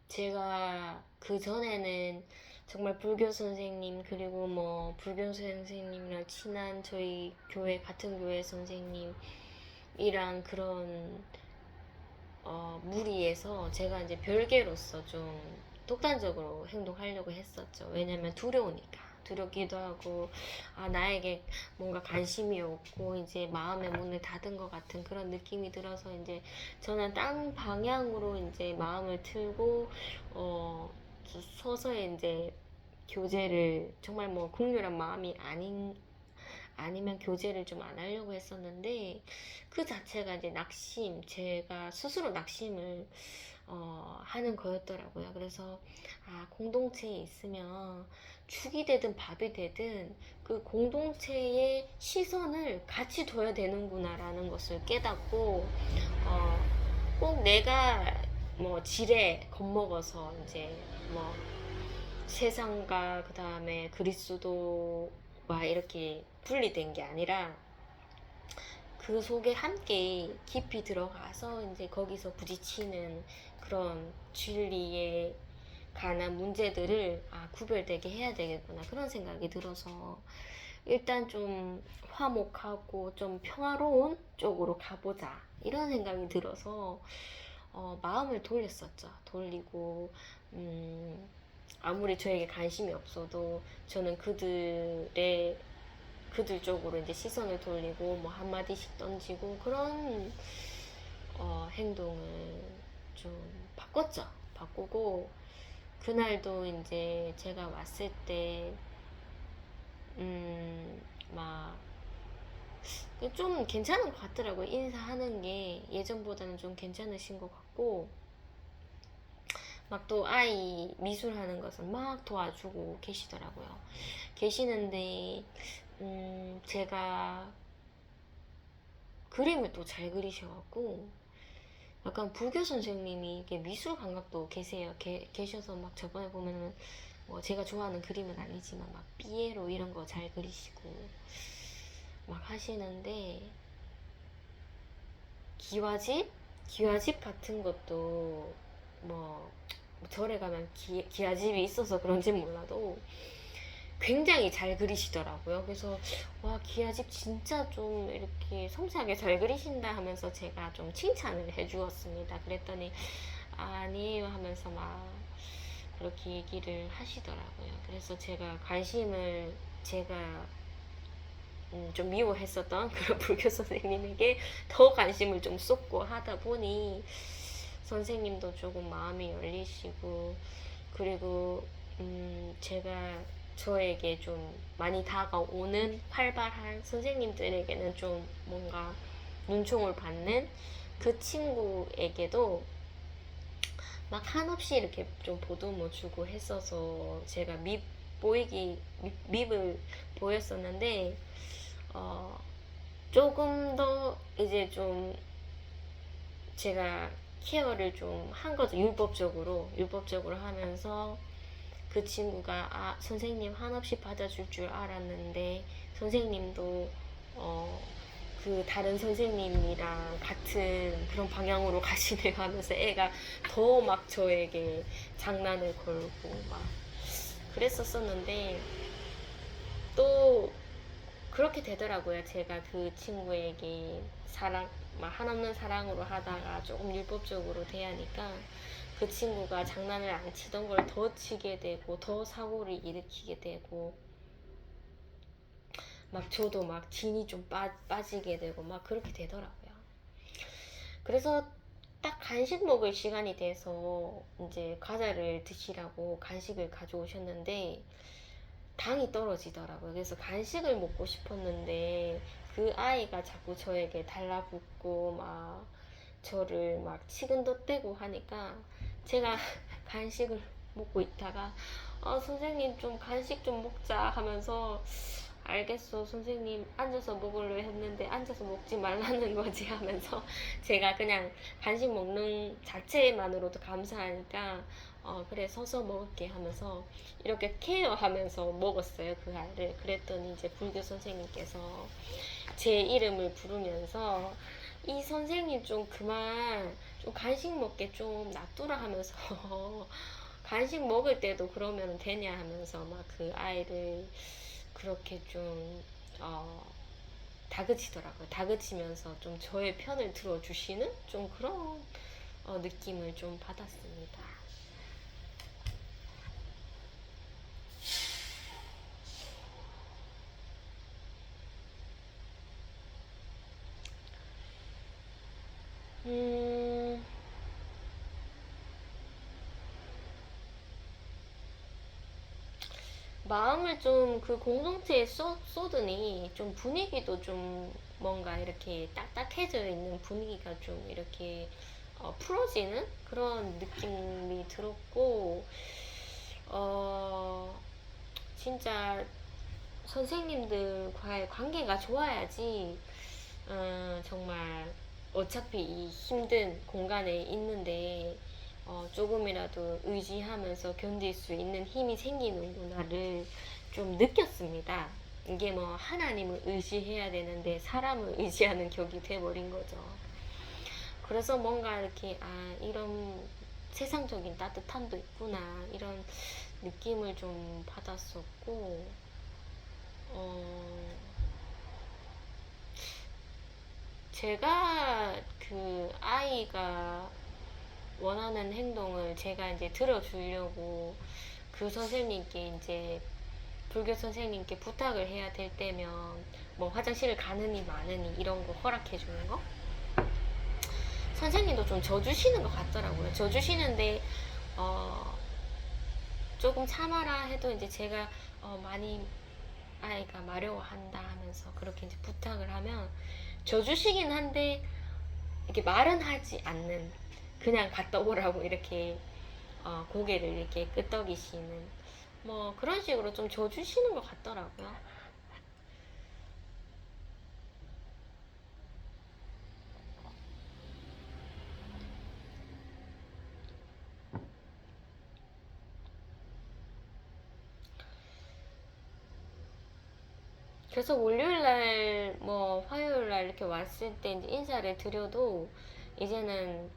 제가 그 전에는 정말 불교 선생님 그리고 불교 선생님이랑 친한 저희 교회 같은 교회 선생님이랑 그런 무리에서 제가 이제 별개로서 좀 독단적으로 행동하려고 했었죠. 왜냐면 두렵기도 하고 나에게 뭔가 관심이 없고 이제 마음의 문을 닫은 것 같은 그런 느낌이 들어서 이제 저는 딴 방향으로 이제 마음을 틀고 서서히 이제 교제를 정말 국률한 마음이 아니면 교제를 좀 안 하려고 했었는데 그 자체가 이제 제가 스스로 낙심을 하는 거였더라고요. 그래서 공동체에 있으면 죽이 되든 밥이 되든 그 공동체의 시선을 같이 둬야 되는구나라는 것을 깨닫고 꼭 내가 지레 겁먹어서 이제 세상과 그 다음에 그리스도와 이렇게 분리된 게 아니라 그 속에 함께 깊이 들어가서 이제 거기서 부딪히는 그런 진리에 관한 문제들을 구별되게 해야 되겠구나 그런 생각이 들어서 일단 좀 화목하고 좀 평화로운 쪽으로 가보자 이런 생각이 들어서 마음을 돌렸었죠. 돌리고 아무리 저에게 관심이 없어도 저는 그들 쪽으로 이제 시선을 돌리고 한마디씩 던지고 그런 행동을 좀 바꿨죠. 바꾸고 그날도 이제 제가 왔을 때 막 좀 괜찮은 것 같더라고요. 인사하는 게 예전보다는 좀 괜찮으신 것 같고 막 또 아이 미술하는 것을 막 도와주고 계시더라고요. 계시는데 제가 그림을 또 잘 그리셔갖고 약간 불교 선생님이 이게 미술 감각도 계셔서 막 저번에 보면은 제가 좋아하는 그림은 아니지만 막 삐에로 이런 거 잘 그리시고 막 하시는데 기와집 같은 것도 절에 가면 기와집이 있어서 그런지 몰라도 굉장히 잘 그리시더라고요. 그래서 와 기와집 진짜 좀 이렇게 섬세하게 잘 그리신다 하면서 제가 좀 칭찬을 해주었습니다. 그랬더니 아니에요 하면서 막 그렇게 얘기를 하시더라고요. 그래서 제가 좀 미워했었던 그런 불교 선생님에게 더 관심을 좀 쏟고 하다 보니 선생님도 조금 마음이 열리시고 그리고 제가 저에게 좀 많이 다가오는 활발한 선생님들에게는 좀 뭔가 눈총을 받는 그 친구에게도 막 한없이 이렇게 좀 보듬어 주고 했어서 제가 밉을 보였었는데, 어, 조금 더 이제 좀 제가 케어를 좀 한 거죠. 율법적으로 하면서 그 친구가 선생님 한없이 받아줄 줄 알았는데 선생님도 그 다른 선생님이랑 같은 그런 방향으로 가시네요 하면서 애가 더 막 저에게 장난을 걸고 막 그랬었었는데, 또 그렇게 되더라고요. 제가 그 친구에게 막 한없는 사랑으로 하다가 조금 율법적으로 대하니까 그 친구가 장난을 안 치던 걸 더 치게 되고 더 사고를 일으키게 되고, 막 저도 막 진이 좀 빠지게 되고 막 그렇게 되더라고요. 그래서 딱 간식 먹을 시간이 돼서 이제 과자를 드시라고 간식을 가져오셨는데 당이 떨어지더라고요. 그래서 간식을 먹고 싶었는데 그 아이가 자꾸 저에게 달라붙고 막 저를 막 치근덧대고 하니까 제가 간식을 먹고 있다가 선생님 좀 간식 좀 먹자 하면서 알겠어 선생님 앉아서 먹으려 했는데 앉아서 먹지 말라는 거지 하면서 제가 그냥 간식 먹는 자체만으로도 감사하니까 그래 서서 먹을게 하면서 이렇게 케어하면서 먹었어요 그 아이를. 그랬더니 이제 불교 선생님께서 제 이름을 부르면서 이 선생님 좀 그만 좀 간식 먹게 좀 놔두라 하면서 간식 먹을 때도 그러면 되냐 하면서 막 그 아이를 그렇게 좀 다그치더라고요. 다그치면서 좀 저의 편을 들어주시는 좀 그런 느낌을 좀 받았습니다. 음, 마음을 좀 그 공동체에 쏟으니 좀 분위기도 좀 뭔가 이렇게 딱딱해져 있는 분위기가 좀 이렇게 풀어지는 그런 느낌이 들었고, 어, 진짜 선생님들과의 관계가 좋아야지, 정말 어차피 이 힘든 공간에 있는데 조금이라도 의지하면서 견딜 수 있는 힘이 생기는구나를 좀 느꼈습니다. 이게 뭐 하나님을 의지해야 되는데 사람을 의지하는 격이 돼버린 거죠. 그래서 뭔가 이렇게 이런 세상적인 따뜻함도 있구나 이런 느낌을 좀 받았었고, 어, 제가 그 아이가 원하는 행동을 제가 이제 들어주려고 그 선생님께 이제 불교 선생님께 부탁을 해야 될 때면 뭐 화장실을 가느니 마느니 이런 거 허락해 주는 거, 선생님도 좀 져주시는 것 같더라고요. 져주시는데 어 조금 참아라 해도 이제 제가 많이 아이가 마려워한다 하면서 그렇게 이제 부탁을 하면 져주시긴 한데 이렇게 말은 하지 않는, 그냥 갔다 오라고 이렇게 고개를 이렇게 끄덕이시는 뭐 그런 식으로 좀 져주시는 것 같더라고요. 그래서 월요일날 뭐 화요일날 이렇게 왔을 때 이제 인사를 드려도 이제는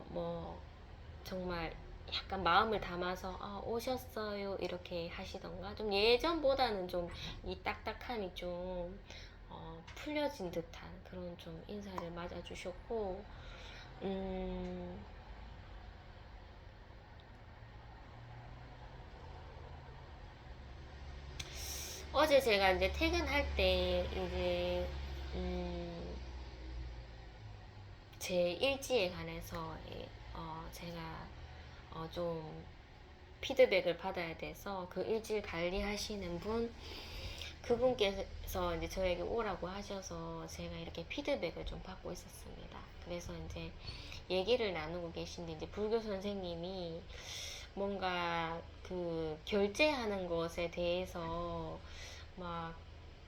뭐 정말 약간 마음을 담아서 오셨어요 이렇게 하시던가, 좀 예전보다는 좀 이 딱딱함이 좀 풀려진 듯한 그런 좀 인사를 맞아주셨고, 음, 어제 제가 이제 퇴근할 때 이제 제 일지에 관해서 제가 좀 피드백을 받아야 돼서 그 일질 관리하시는 분, 그분께서 이제 저에게 오라고 하셔서 제가 이렇게 피드백을 좀 받고 있었습니다. 그래서 이제 얘기를 나누고 계신데, 이제 불교 선생님이 뭔가 그 결제하는 것에 대해서 막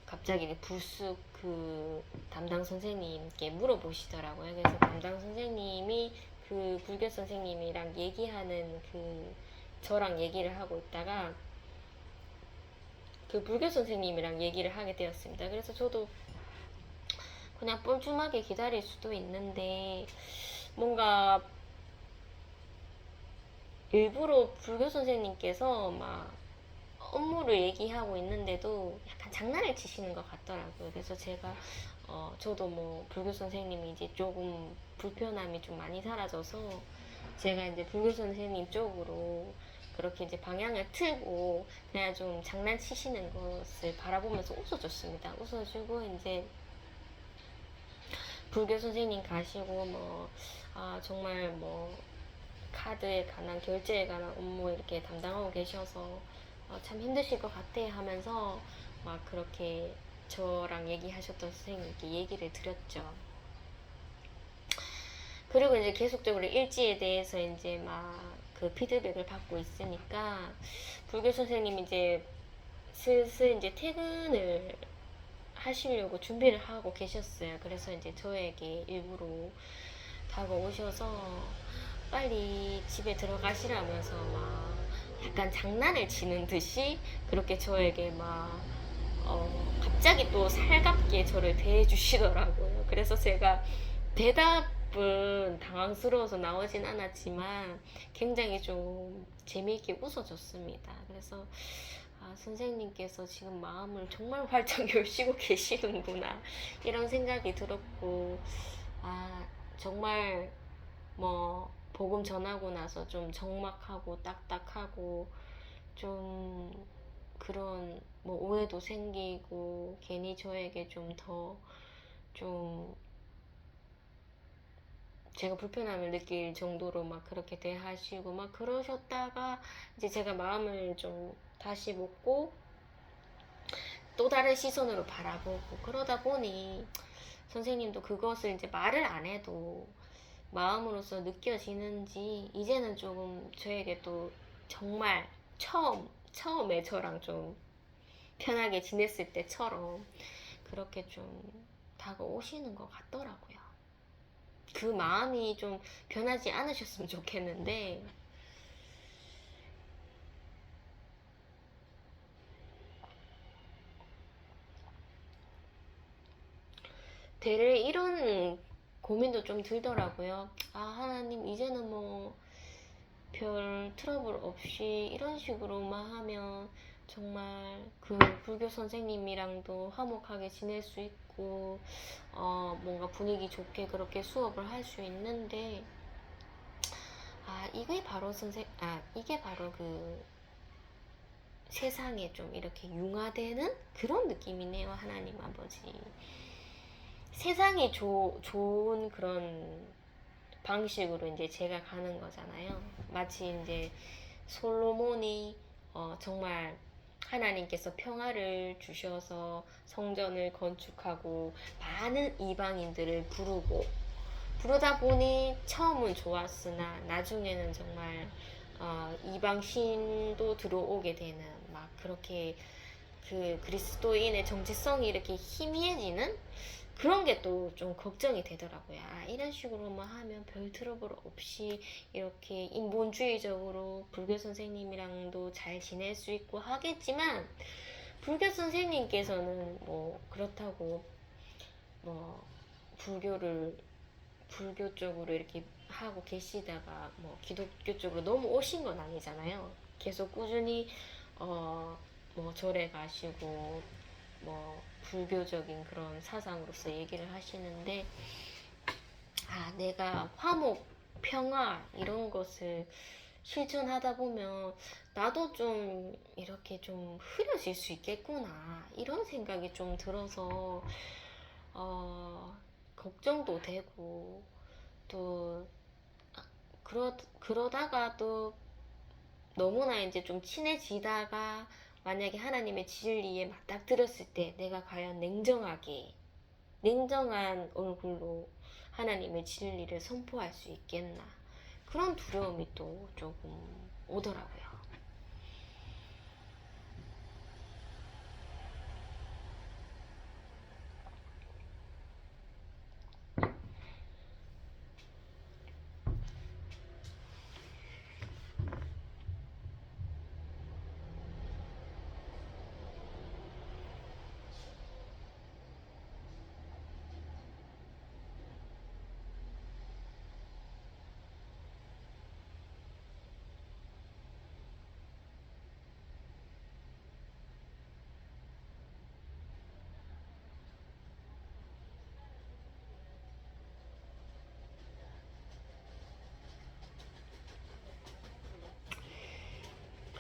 갑자기 불쑥 그 담당 선생님께 물어보시더라고요. 그래서 담당 선생님이 그 불교 선생님이랑 얘기하는 그 저랑 얘기를 하고 있다가 그 불교 선생님이랑 얘기를 하게 되었습니다. 그래서 저도 그냥 뻘쭘하게 기다릴 수도 있는데, 뭔가 일부러 불교 선생님께서 막 업무를 얘기하고 있는데도 약간 장난을 치시는 것 같더라고요. 그래서 제가 저도 뭐 불교 선생님이 이제 조금 불편함이 좀 많이 사라져서 제가 이제 불교 선생님 쪽으로 그렇게 이제 방향을 틀고 그냥 좀 장난치시는 것을 바라보면서 웃어줬습니다. 웃어주고 이제 불교 선생님 가시고 뭐 정말 뭐 카드에 관한 결제에 관한 업무 이렇게 담당하고 계셔서 참 힘드실 것 같아 하면서 막 그렇게 저랑 얘기하셨던 선생님께 얘기를 드렸죠. 그리고 이제 계속적으로 일지에 대해서 이제 막 그 피드백을 받고 있으니까 불교 선생님이 이제 슬슬 이제 퇴근을 하시려고 준비를 하고 계셨어요. 그래서 이제 저에게 일부러 다가오셔서 빨리 집에 들어가시라면서 막 약간 장난을 치는 듯이 그렇게 저에게 막 갑자기 또 살갑게 저를 대해주시더라고요. 그래서 제가 대답은 당황스러워서 나오진 않았지만 굉장히 좀 재미있게 웃어줬습니다. 그래서 선생님께서 지금 마음을 정말 활짝 열시고 계시는구나 이런 생각이 들었고, 정말 뭐 복음 전하고 나서 좀 적막하고 딱딱하고 좀 그런 뭐 오해도 생기고 괜히 저에게 좀 더 좀 제가 불편함을 느낄 정도로 막 그렇게 대하시고 막 그러셨다가 이제 제가 마음을 좀 다시 먹고 또 다른 시선으로 바라보고 그러다 보니 선생님도 그것을 이제 말을 안 해도 마음으로서 느껴지는지 이제는 조금 저에게 또 정말 처음에 저랑 좀 편하게 지냈을 때처럼 그렇게 좀 다가오시는 것 같더라고요. 그 마음이 좀 변하지 않으셨으면 좋겠는데, 대래 이런 고민도 좀 들더라고요. 하나님, 이제는 뭐 별 트러블 없이 이런 식으로만 하면 정말 그 불교 선생님이랑도 화목하게 지낼 수 있고 뭔가 분위기 좋게 그렇게 수업을 할 수 있는데, 이게 바로 그 세상에 좀 이렇게 융화되는 그런 느낌이네요. 하나님 아버지 세상이 좋은 그런 방식으로 이제 제가 가는 거잖아요. 마치 이제 솔로몬이 정말 하나님께서 평화를 주셔서 성전을 건축하고 많은 이방인들을 부르다 보니 처음은 좋았으나 나중에는 정말 이방 신도 들어오게 되는 막 그렇게 그 그리스도인의 정체성이 이렇게 희미해지는 그런 게 또 좀 걱정이 되더라고요. 이런 식으로만 하면 별 트러블 없이 이렇게 인본주의적으로 불교 선생님이랑도 잘 지낼 수 있고 하겠지만, 불교 선생님께서는 뭐 그렇다고 뭐 불교를 불교 쪽으로 이렇게 하고 계시다가 뭐 기독교 쪽으로 넘어오신 건 아니잖아요. 계속 꾸준히 뭐 절에 가시고 뭐 불교적인 그런 사상으로서 얘기를 하시는데, 내가 화목, 평화 이런 것을 실천하다 보면 나도 좀 이렇게 좀 흐려질 수 있겠구나 이런 생각이 좀 들어서 걱정도 되고 또 그러다가 또 너무나 이제 좀 친해지다가 만약에 하나님의 진리에 맞닥뜨렸을 때 내가 과연 냉정한 얼굴로 하나님의 진리를 선포할 수 있겠나. 그런 두려움이 또 조금 오더라고요.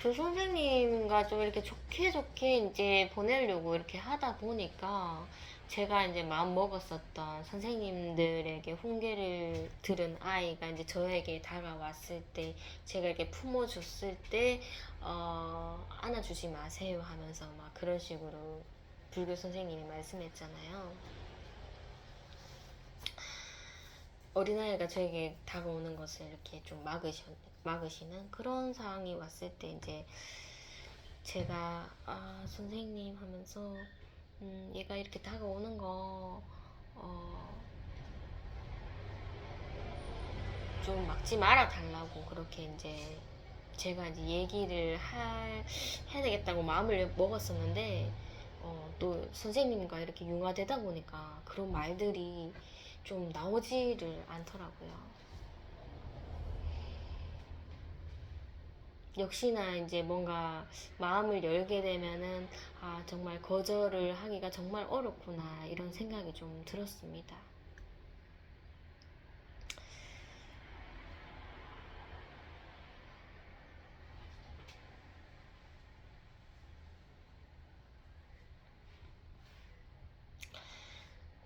그 선생님과 좀 이렇게 좋게 이제 보내려고 이렇게 하다 보니까 제가 이제 마음 먹었었던 선생님들에게 훈계를 들은 아이가 이제 저에게 다가왔을 때 제가 이렇게 품어줬을 때 안아주지 마세요 하면서 막 그런 식으로 불교 선생님이 말씀했잖아요. 어린아이가 저에게 다가오는 것을 이렇게 좀 막으시는 그런 상황이 왔을 때 이제 제가 선생님 하면서 얘가 이렇게 다가오는 거 좀 막지 말아 달라고 그렇게 이제 제가 이제 얘기를 해야 되겠다고 마음을 먹었었는데 또 선생님과 이렇게 융화되다 보니까 그런 말들이 좀 나오지를 않더라고요. 역시나 이제 뭔가 마음을 열게 되면은 정말 거절을 하기가 정말 어렵구나 이런 생각이 좀 들었습니다.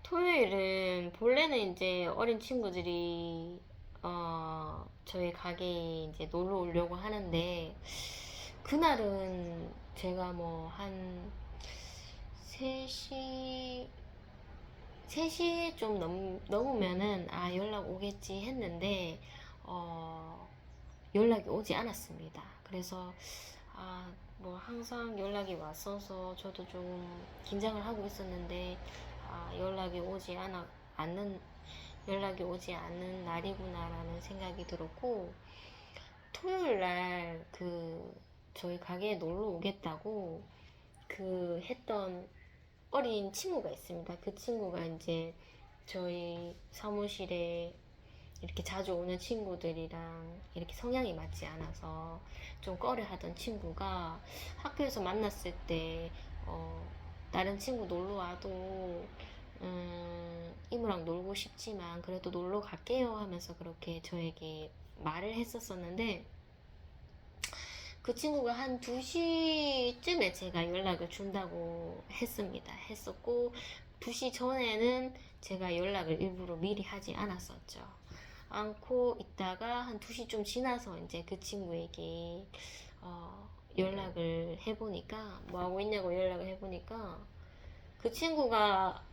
토요일은 본래는 이제 어린 친구들이 저희 가게에 이제 놀러 오려고 하는데 그날은 제가 뭐 한 3시 3시 좀 넘으면은 연락 오겠지 했는데 연락이 오지 않았습니다. 그래서 뭐 항상 연락이 왔어서 저도 좀 긴장을 하고 있었는데 않는 연락이 오지 않는 날이구나라는 생각이 들었고 토요일 날 저희 가게에 놀러 오겠다고 했던 어린 친구가 있습니다. 그 친구가 이제 저희 사무실에 이렇게 자주 오는 친구들이랑 이렇게 성향이 맞지 않아서 좀 꺼려하던 친구가 학교에서 만났을 때 다른 친구 놀러 와도 이모랑 놀고 싶지만 그래도 놀러 갈게요 하면서 그렇게 저에게 말을 했었었는데 그 친구가 한 2시쯤에 제가 연락을 준다고 했었고 2시 전에는 제가 연락을 일부러 미리 하지 않았었죠. 않고 있다가 한 2시쯤 지나서 이제 그 친구에게 연락을 해보니까 뭐 하고 있냐고 연락을 해보니까 그 친구가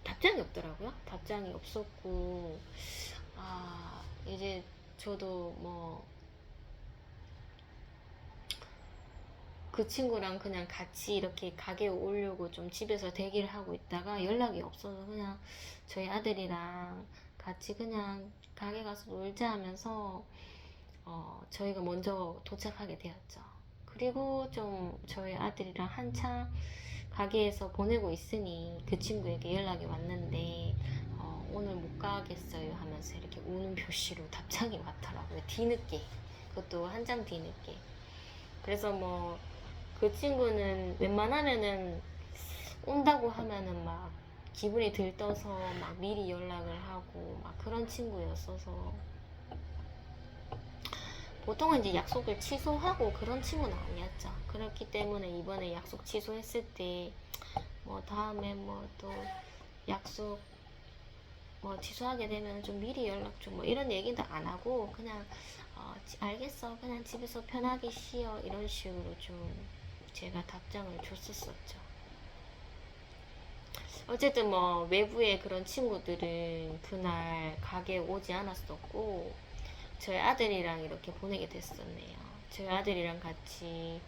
답장이 없더라고요. 답장이 없었고 이제 저도 뭐 그 친구랑 그냥 같이 이렇게 가게에 오려고 좀 집에서 대기를 하고 있다가 연락이 없어서 그냥 저희 아들이랑 같이 그냥 가게 가서 놀자 하면서 저희가 먼저 도착하게 되었죠. 그리고 좀 저희 아들이랑 한참 가게에서 보내고 있으니 그 친구에게 연락이 왔는데 오늘 못 가겠어요 하면서 이렇게 우는 표시로 답장이 왔더라고요. 뒤늦게. 그것도 한참 뒤늦게. 그래서 뭐 그 친구는 웬만하면은 온다고 하면은 막 기분이 들떠서 막 미리 연락을 하고 막 그런 친구였어서 보통은 이제 약속을 취소하고 그런 친구는 아니었죠. 그렇기 때문에 이번에 약속 취소했을 때 뭐 다음에 뭐 또 약속 뭐 취소하게 되면 좀 미리 연락 좀 뭐 이런 얘기도 안 하고 그냥 알겠어. 그냥 집에서 편하게 쉬어. 이런 식으로 좀 제가 답장을 줬었었죠. 어쨌든 뭐 외부의 그런 친구들은 그날 가게에 오지 않았었고 저희 아들이랑 이렇게 보내게 됐었네요. 저희 아들이랑 같이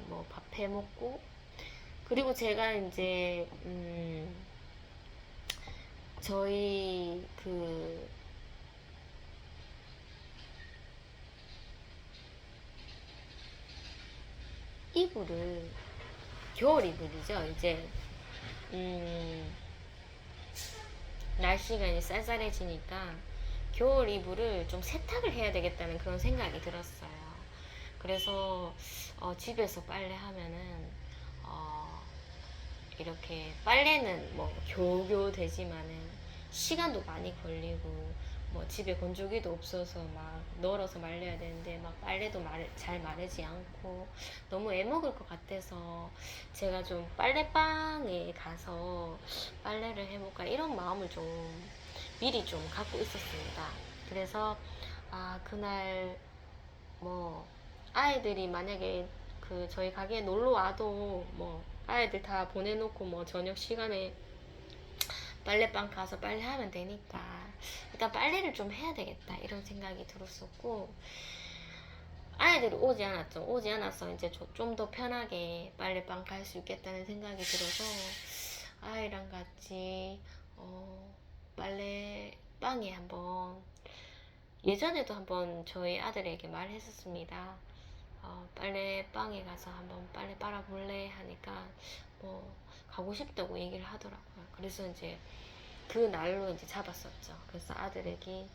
뭐 밥 해 먹고 그리고 제가 이제 저희 그 이불을 겨울 이불이죠. 이제 날씨가 이제 쌀쌀해지니까 겨울 이불을 좀 세탁을 해야 되겠다는 그런 생각이 들었어요. 그래서 집에서 빨래하면은 이렇게 빨래는 뭐 겨우겨우 되지만은 시간도 많이 걸리고 뭐 집에 건조기도 없어서 막 널어서 말려야 되는데 막 빨래도 잘 마르지 않고 너무 애먹을 것 같아서 제가 좀 빨래방에 가서 빨래를 해볼까 이런 마음을 좀 미리 좀 갖고 있었습니다. 그래서 그날 뭐 아이들이 만약에 그 저희 가게에 놀러 와도 뭐 아이들 다 보내놓고 뭐 저녁 시간에 빨래방 가서 빨래하면 되니까 일단 빨래를 좀 해야 되겠다 이런 생각이 들었었고 아이들이 오지 않았죠. 오지 않아서 이제 좀 더 편하게 빨래방 갈 수 있겠다는 생각이 들어서 아이랑 같이 빨래방에 한번 예전에도 한번 저희 아들에게 말했었습니다. 빨래방에 가서 한번 빨래 빨아볼래 하니까 뭐 가고 싶다고 얘기를 하더라고요. 그래서 이제 그 날로 이제 잡았었죠. 그래서 아들에게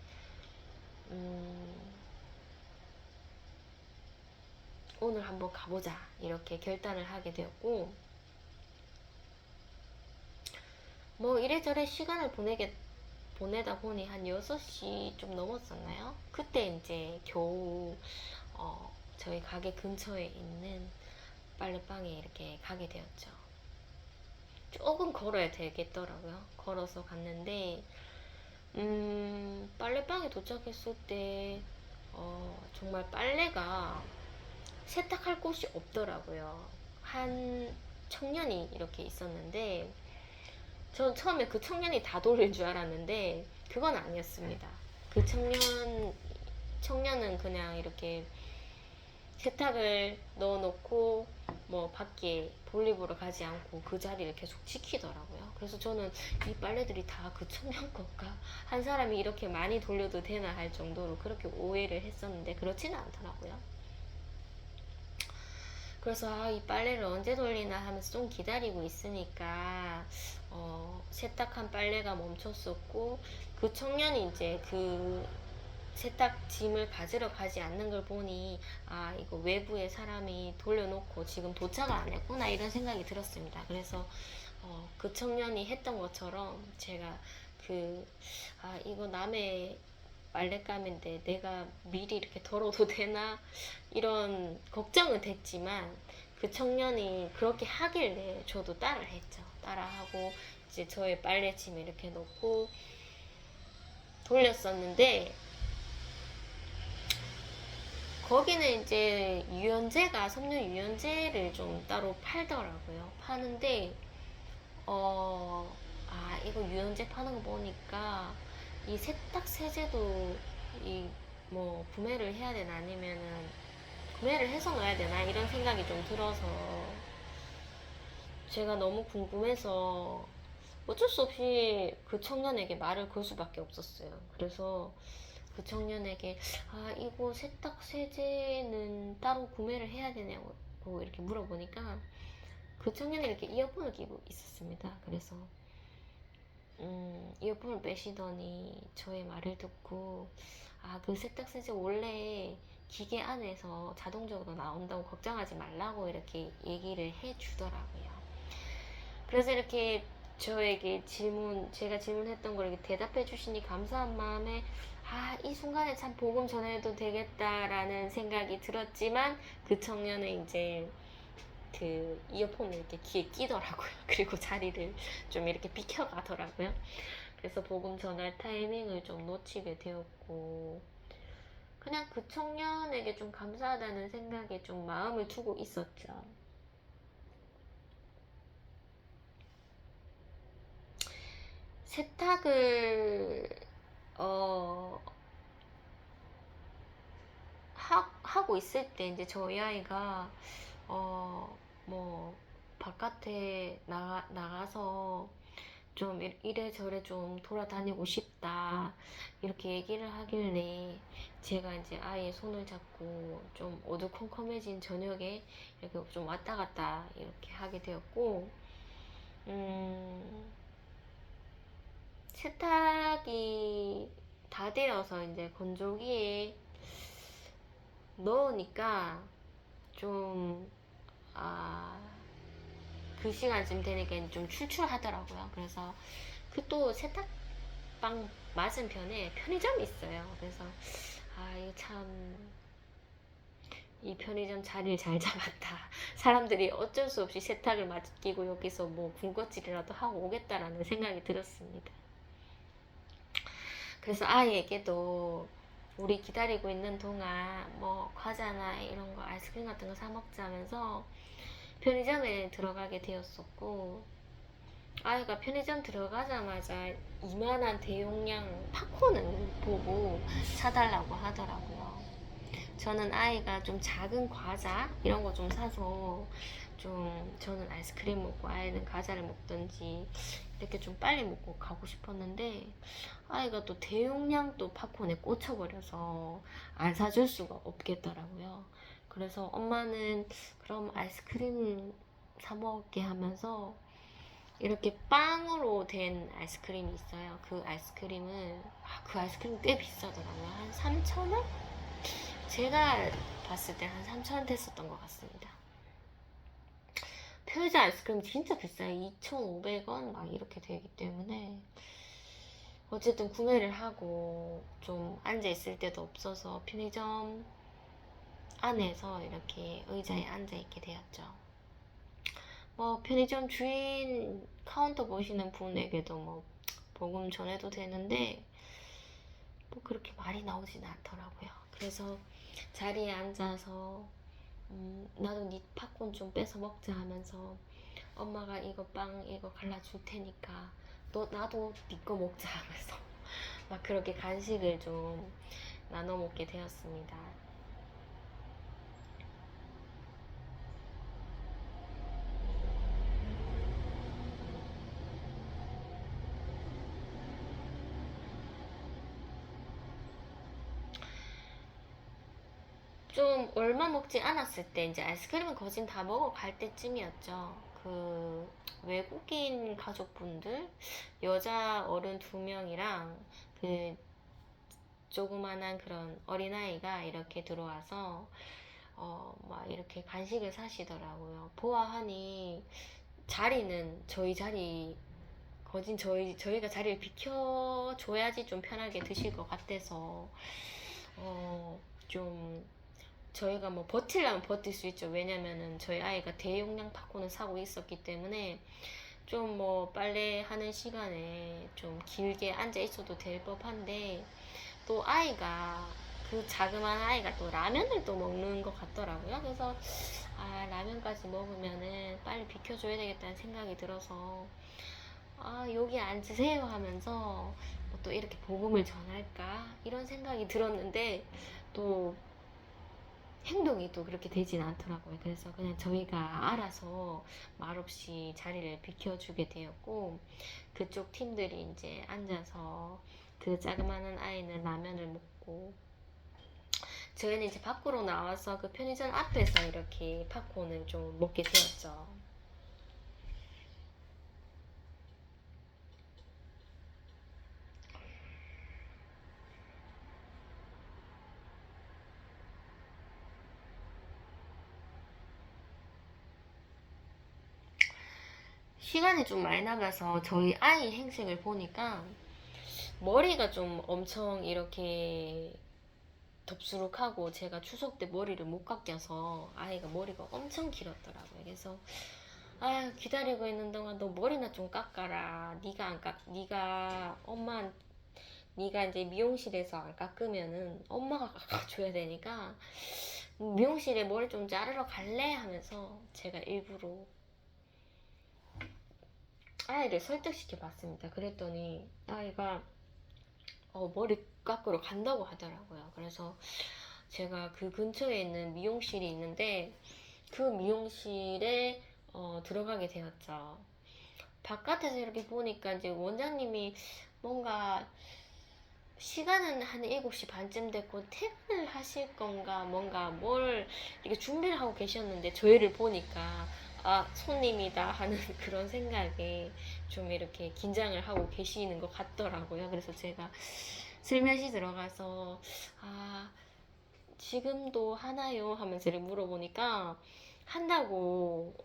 오늘 한번 가보자 이렇게 결단을 하게 되었고 뭐 이래저래 시간을 보내다 보니 한 6시 좀 넘었었나요? 그때 이제 겨우 저희 가게 근처에 있는 빨래방에 이렇게 가게 되었죠. 조금 걸어야 되겠더라고요. 걸어서 갔는데 빨래방에 도착했을 때 정말 빨래가 세탁할 곳이 없더라고요. 한 청년이 이렇게 있었는데 전 처음에 그 청년이 다 돌릴 줄 알았는데 그건 아니었습니다. 그 청년은 그냥 이렇게 세탁을 넣어놓고 뭐 밖에 볼일보러 가지 않고 그 자리를 계속 지키더라고요. 그래서 저는 이 빨래들이 다 그 청년 건가? 한 사람이 이렇게 많이 돌려도 되나 할 정도로 그렇게 오해를 했었는데 그렇지는 않더라고요. 그래서 이 빨래를 언제 돌리나 하면서 좀 기다리고 있으니까 세탁한 빨래가 멈췄었고 그 청년이 이제 그 세탁 짐을 가지러 가지 않는 걸 보니 이거 외부에 사람이 돌려놓고 지금 도착을 안 했구나 이런 생각이 들었습니다. 그래서 그 청년이 했던 것처럼 제가 이거 남의 빨랫감인데 내가 미리 이렇게 덜어도 되나 이런 걱정은 됐지만 그 청년이 그렇게 하길래 저도 따라를 했죠. 따라하고 이제 저의 빨래짐 이렇게 넣고 돌렸었는데 거기는 이제 유연제가 섬유 유연제를 좀 따로 팔더라고요. 파는데 이거 유연제 파는 거 보니까 이 세탁 세제도 뭐 구매를 해야 되나 아니면은 구매를 해서 넣어야 되나 이런 생각이 좀 들어서 제가 너무 궁금해서 어쩔 수 없이 그 청년에게 말을 걸 수밖에 없었어요. 그래서 그 청년에게 이거 세탁 세제는 따로 구매를 해야 되냐고 이렇게 물어보니까 그 청년이 이렇게 이어폰을 끼고 있었습니다. 그래서 이어폰을 빼시더니 저의 말을 듣고 그 세탁세제 원래 기계 안에서 자동적으로 나온다고 걱정하지 말라고 이렇게 얘기를 해 주더라고요. 그래서 이렇게 저에게 제가 질문했던 걸 이렇게 대답해 주시니 감사한 마음에 이 순간에 참 복음 전해도 되겠다라는 생각이 들었지만 그 청년은 이제 그 이어폰을 이렇게 귀에 끼더라고요. 그리고 자리를 좀 이렇게 비켜가더라고요. 그래서 복음 전할 타이밍을 좀 놓치게 되었고 그냥 그 청년에게 좀 감사하다는 생각에 좀 마음을 두고 있었죠. 세탁을 어, 하고 있을 때 이제 저희 아이가 뭐 바깥에 나가서 좀 이래저래 좀 돌아다니고 싶다 이렇게 얘기를 하길래 제가 이제 아이의 손을 잡고 좀 어두컴컴해진 저녁에 이렇게 좀 왔다 갔다 이렇게 하게 되었고, 세탁이 다 되어서 이제 건조기에 넣으니까 좀, 그 시간쯤 되니까 좀 출출하더라고요. 그래서 그 또 세탁방 맞은편에 편의점이 있어요. 그래서 이거 참, 이 편의점 자리를 잘 잡았다. 사람들이 어쩔 수 없이 세탁을 맡기고 여기서 뭐 군것질이라도 하고 오겠다라는 생각이 들었습니다. 그래서 아이에게도 우리 기다리고 있는 동안 뭐 과자나 이런 거 아이스크림 같은 거 사 먹자면서 편의점에 들어가게 되었었고, 아이가 편의점 들어가자마자 이만한 대용량 팝콘을 보고 사달라고 하더라고요. 저는 아이가 좀 작은 과자 이런 거 좀 사서 좀 저는 아이스크림 먹고 아이는 과자를 먹던지 이렇게 좀 빨리 먹고 가고 싶었는데, 아이가 또 대용량 또 팝콘에 꽂혀버려서 안 사줄 수가 없겠더라고요. 그래서 엄마는 그럼 아이스크림 사 먹게 하면서 이렇게 빵으로 된 아이스크림이 있어요. 그 아이스크림을 그 아이스크림 꽤 비싸더라고요. 한 3,000원? 제가 봤을 때 한 3,000원 됐었던 것 같습니다. 편의점 아이스크림 진짜 비싸요. 2,500원 막 이렇게 되기 때문에 어쨌든 구매를 하고 좀 앉아있을 데도 없어서 편의점 안에서 이렇게 의자에 앉아있게 되었죠. 뭐 편의점 주인 카운터 보시는 분에게도 뭐 복음 전해도 되는데 뭐 그렇게 말이 나오진 않더라고요. 그래서 자리에 앉아서 나도 니 팝콘 좀 뺏어 먹자 하면서 엄마가 이거 빵 이거 갈라줄 테니까 나도 니 거 먹자 하면서 막 그렇게 간식을 좀 나눠 먹게 되었습니다. 좀 얼마 먹지 않았을 때 이제 아이스크림은 거진 다 먹어갈 때쯤이었죠. 그 외국인 가족분들, 여자 어른 2명이랑 그 조그만한 그런 어린아이가 이렇게 들어와서 막 이렇게 간식을 사시더라고요. 보아하니 자리는 저희 자리 거진 저희가 자리를 비켜줘야지 좀 편하게 드실 것 같아서 좀 저희가 뭐 버틸라면 버틸 수 있죠. 왜냐면은 저희 아이가 대용량 팝콘을 사고 있었기 때문에 좀 뭐 빨래 하는 시간에 좀 길게 앉아 있어도 될 법한데, 또 아이가 그 자그마한 아이가 또 라면을 또 먹는 것 같더라고요. 그래서 라면까지 먹으면은 빨리 비켜줘야 되겠다는 생각이 들어서 여기 앉으세요 하면서 또 이렇게 복음을 전할까 이런 생각이 들었는데, 또 행동이 또 그렇게 되진 않더라고요. 그래서 그냥 저희가 알아서 말없이 자리를 비켜주게 되었고, 그쪽 팀들이 이제 앉아서 그 자그마한 아이는 라면을 먹고, 저희는 이제 밖으로 나와서 그 편의점 앞에서 이렇게 팝콘을 좀 먹게 되었죠. 시간이 좀 많이 남아서 저희 아이 행색을 보니까 머리가 좀 엄청 이렇게 덥수룩하고, 제가 추석 때 머리를 못 깎여서 아이가 머리가 엄청 길었더라고요. 그래서 기다리고 있는 동안 너 머리나 좀 깎아라. 네가 엄마 네가 이제 미용실에서 안 깎으면은 엄마가 깎아줘야 되니까 미용실에 머리 좀 자르러 갈래? 하면서 제가 일부러 아이를 설득시켜 봤습니다. 그랬더니 아이가 머리 깎으러 간다고 하더라고요. 그래서 제가 그 근처에 있는 미용실이 있는데 그 미용실에 들어가게 되었죠. 바깥에서 이렇게 보니까 이제 원장님이 뭔가 시간은 한 7시 반쯤 됐고 퇴근을 하실 건가 뭔가 뭘 이렇게 준비를 하고 계셨는데 저희를 보니까 아 손님이다 하는 그런 생각에 좀 이렇게 긴장을 하고 계시는 것 같더라고요. 그래서 제가 슬며시 들어가서 아 지금도 하나요? 하면서 이렇게 물어보니까 한다고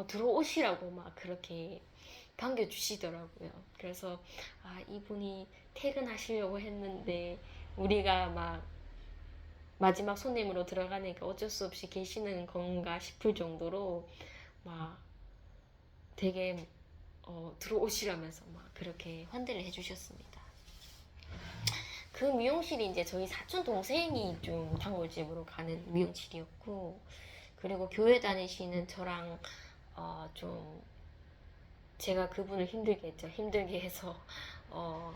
들어오시라고 막 그렇게 반겨주시더라고요. 그래서 아 이분이 퇴근하시려고 했는데 우리가 막 마지막 손님으로 들어가니까 어쩔 수 없이 계시는 건가 싶을 정도로 막 되게 들어오시라면서 막 그렇게 환대를 해주셨습니다. 그 미용실이 이제 저희 사촌 동생이 좀 단골집으로 가는 미용실이었고, 그리고 교회 다니시는 저랑 좀 제가 그분을 힘들게 했죠. 힘들게 해서 어,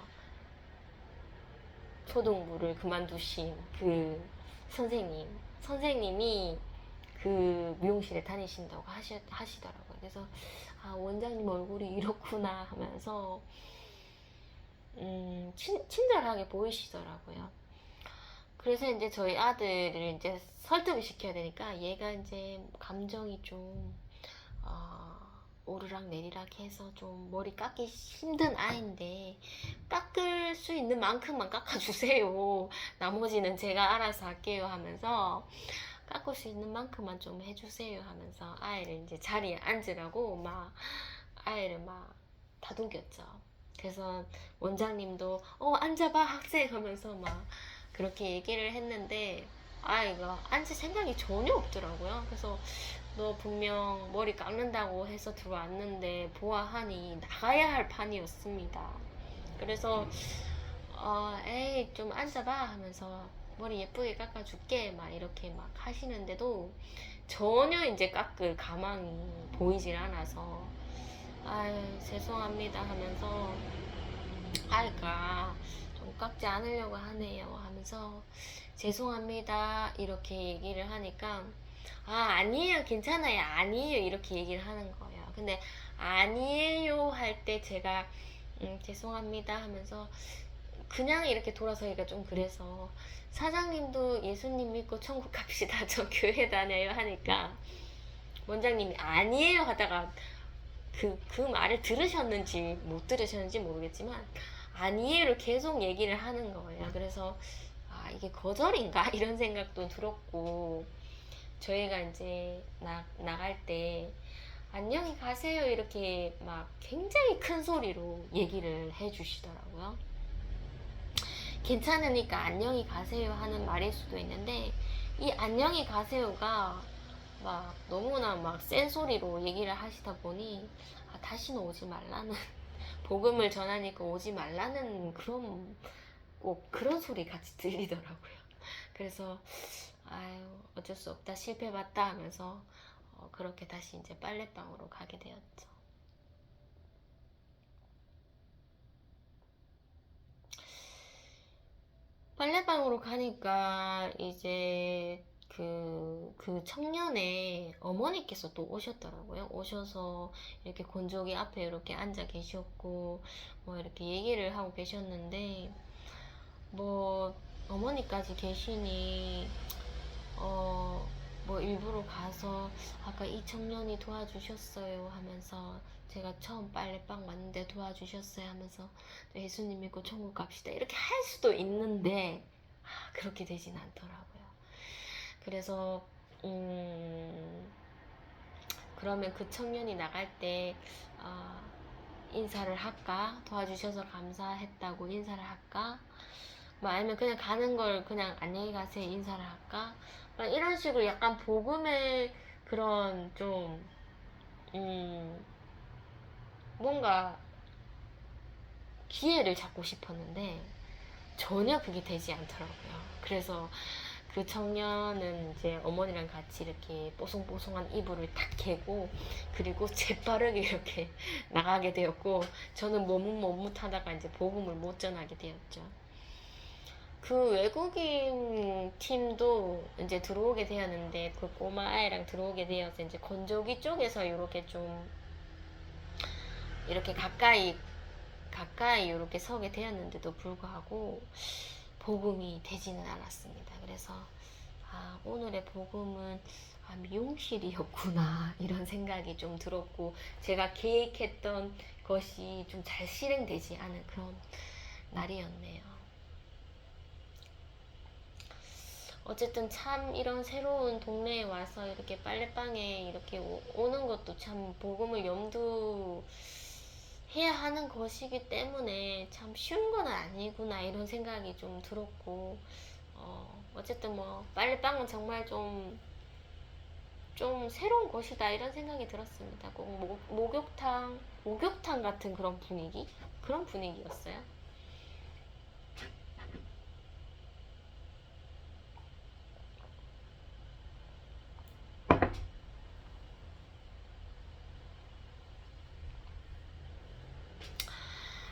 초등부를 그만두신 그 선생님이 그 미용실에 다니신다고 하시더라고요. 그래서 아 원장님 얼굴이 이렇구나 하면서 친절하게 보이시더라고요. 그래서 이제 저희 아들을 이제 설득을 시켜야 되니까 얘가 이제 감정이 좀 어, 오르락 내리락 해서 좀 머리 깎기 힘든 아이인데 깎을 수 있는 만큼만 깎아주세요. 나머지는 제가 알아서 할게요 하면서 깎을 수 있는 만큼만 좀 해주세요 하면서 아이를 이제 자리에 앉으라고 막 아이를 막 다독였죠. 그래서 원장님도 앉아봐 학생 하면서 막 그렇게 얘기를 했는데 아이가 앉을 생각이 전혀 없더라고요. 그래서 너 분명 머리 깎는다고 해서 들어왔는데 보아하니 나가야 할 판이었습니다. 그래서 에이 좀 앉아봐 하면서 머리 예쁘게 깎아줄게 막 이렇게 막 하시는데도 전혀 이제 깎을 가망이 보이질 않아서 아유 죄송합니다 하면서 아이가 좀 깎지 않으려고 하네요 하면서 죄송합니다 이렇게 얘기를 하니까 아니에요 괜찮아요 아니에요 이렇게 얘기를 하는 거예요. 근데 아니에요 할 때 제가 죄송합니다 하면서 그냥 이렇게 돌아서기가 좀 그래서 사장님도 예수님 믿고 천국 갑시다 저 교회 다녀요 하니까 원장님이 아니에요 하다가 그 말을 들으셨는지 못 들으셨는지 모르겠지만 아니에요를 계속 얘기를 하는 거예요. 그래서 아 이게 거절인가 이런 생각도 들었고 저희가 이제 나갈 때 안녕히 가세요 이렇게 막 굉장히 큰 소리로 얘기를 해주시더라고요. 괜찮으니까 안녕히 가세요 하는 말일 수도 있는데 이 안녕히 가세요가 막 너무나 막 센 소리로 얘기를 하시다 보니 다시는 오지 말라는 복음을 전하니까 오지 말라는 그런 꼭 그런 소리 같이 들리더라고요. 그래서 아유 어쩔 수 없다 실패봤다 하면서 그렇게 다시 이제 빨래방으로 가게 되었죠. 빨래방으로 가니까 이제 그 청년의 어머니께서 또 오셨더라고요. 오셔서 이렇게 건조기 앞에 이렇게 앉아 계셨고, 뭐 이렇게 얘기를 하고 계셨는데, 뭐, 어머니까지 계시니, 뭐 일부러 가서 아까 이 청년이 도와주셨어요 하면서 제가 처음 빨래방 왔는데 도와주셨어요 하면서 예수님 믿고 천국 갑시다 이렇게 할 수도 있는데 그렇게 되진 않더라고요. 그래서 그러면 그 청년이 나갈 때 인사를 할까? 도와주셔서 감사했다고 인사를 할까? 뭐 아니면 그냥 가는 걸 그냥 안녕히 가세요 인사를 할까? 막 이런 식으로 약간 복음의 그런 좀 뭔가 기회를 잡고 싶었는데 전혀 그게 되지 않더라고요. 그래서 그 청년은 이제 어머니랑 같이 이렇게 뽀송뽀송한 이불을 탁 개고 그리고 재빠르게 이렇게 나가게 되었고 저는 머뭇머뭇하다가 이제 복음을 못 전하게 되었죠. 그 외국인 팀도 이제 들어오게 되었는데 그 꼬마 아이랑 들어오게 되어서 이제 건조기 쪽에서 이렇게 좀 이렇게 가까이 이렇게 서게 되었는데도 불구하고 복음이 되지는 않았습니다. 그래서 아, 오늘의 복음은 아, 미용실이었구나 이런 생각이 좀 들었고 제가 계획했던 것이 좀 잘 실행되지 않은 그런 날이었네요. 어쨌든 참 이런 새로운 동네에 와서 이렇게 빨래방에 이렇게 오는 것도 참 복음을 염두해야 하는 것이기 때문에 참 쉬운 건 아니구나 이런 생각이 좀 들었고 어쨌든 뭐 빨래방은 정말 좀 새로운 곳이다 이런 생각이 들었습니다. 꼭 목욕탕 같은 그런 분위기였어요.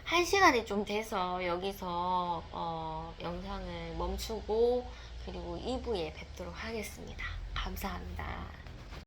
한 시간이 좀 돼서 여기서 영상을 멈추고 그리고 2부에 뵙도록 하겠습니다. 감사합니다.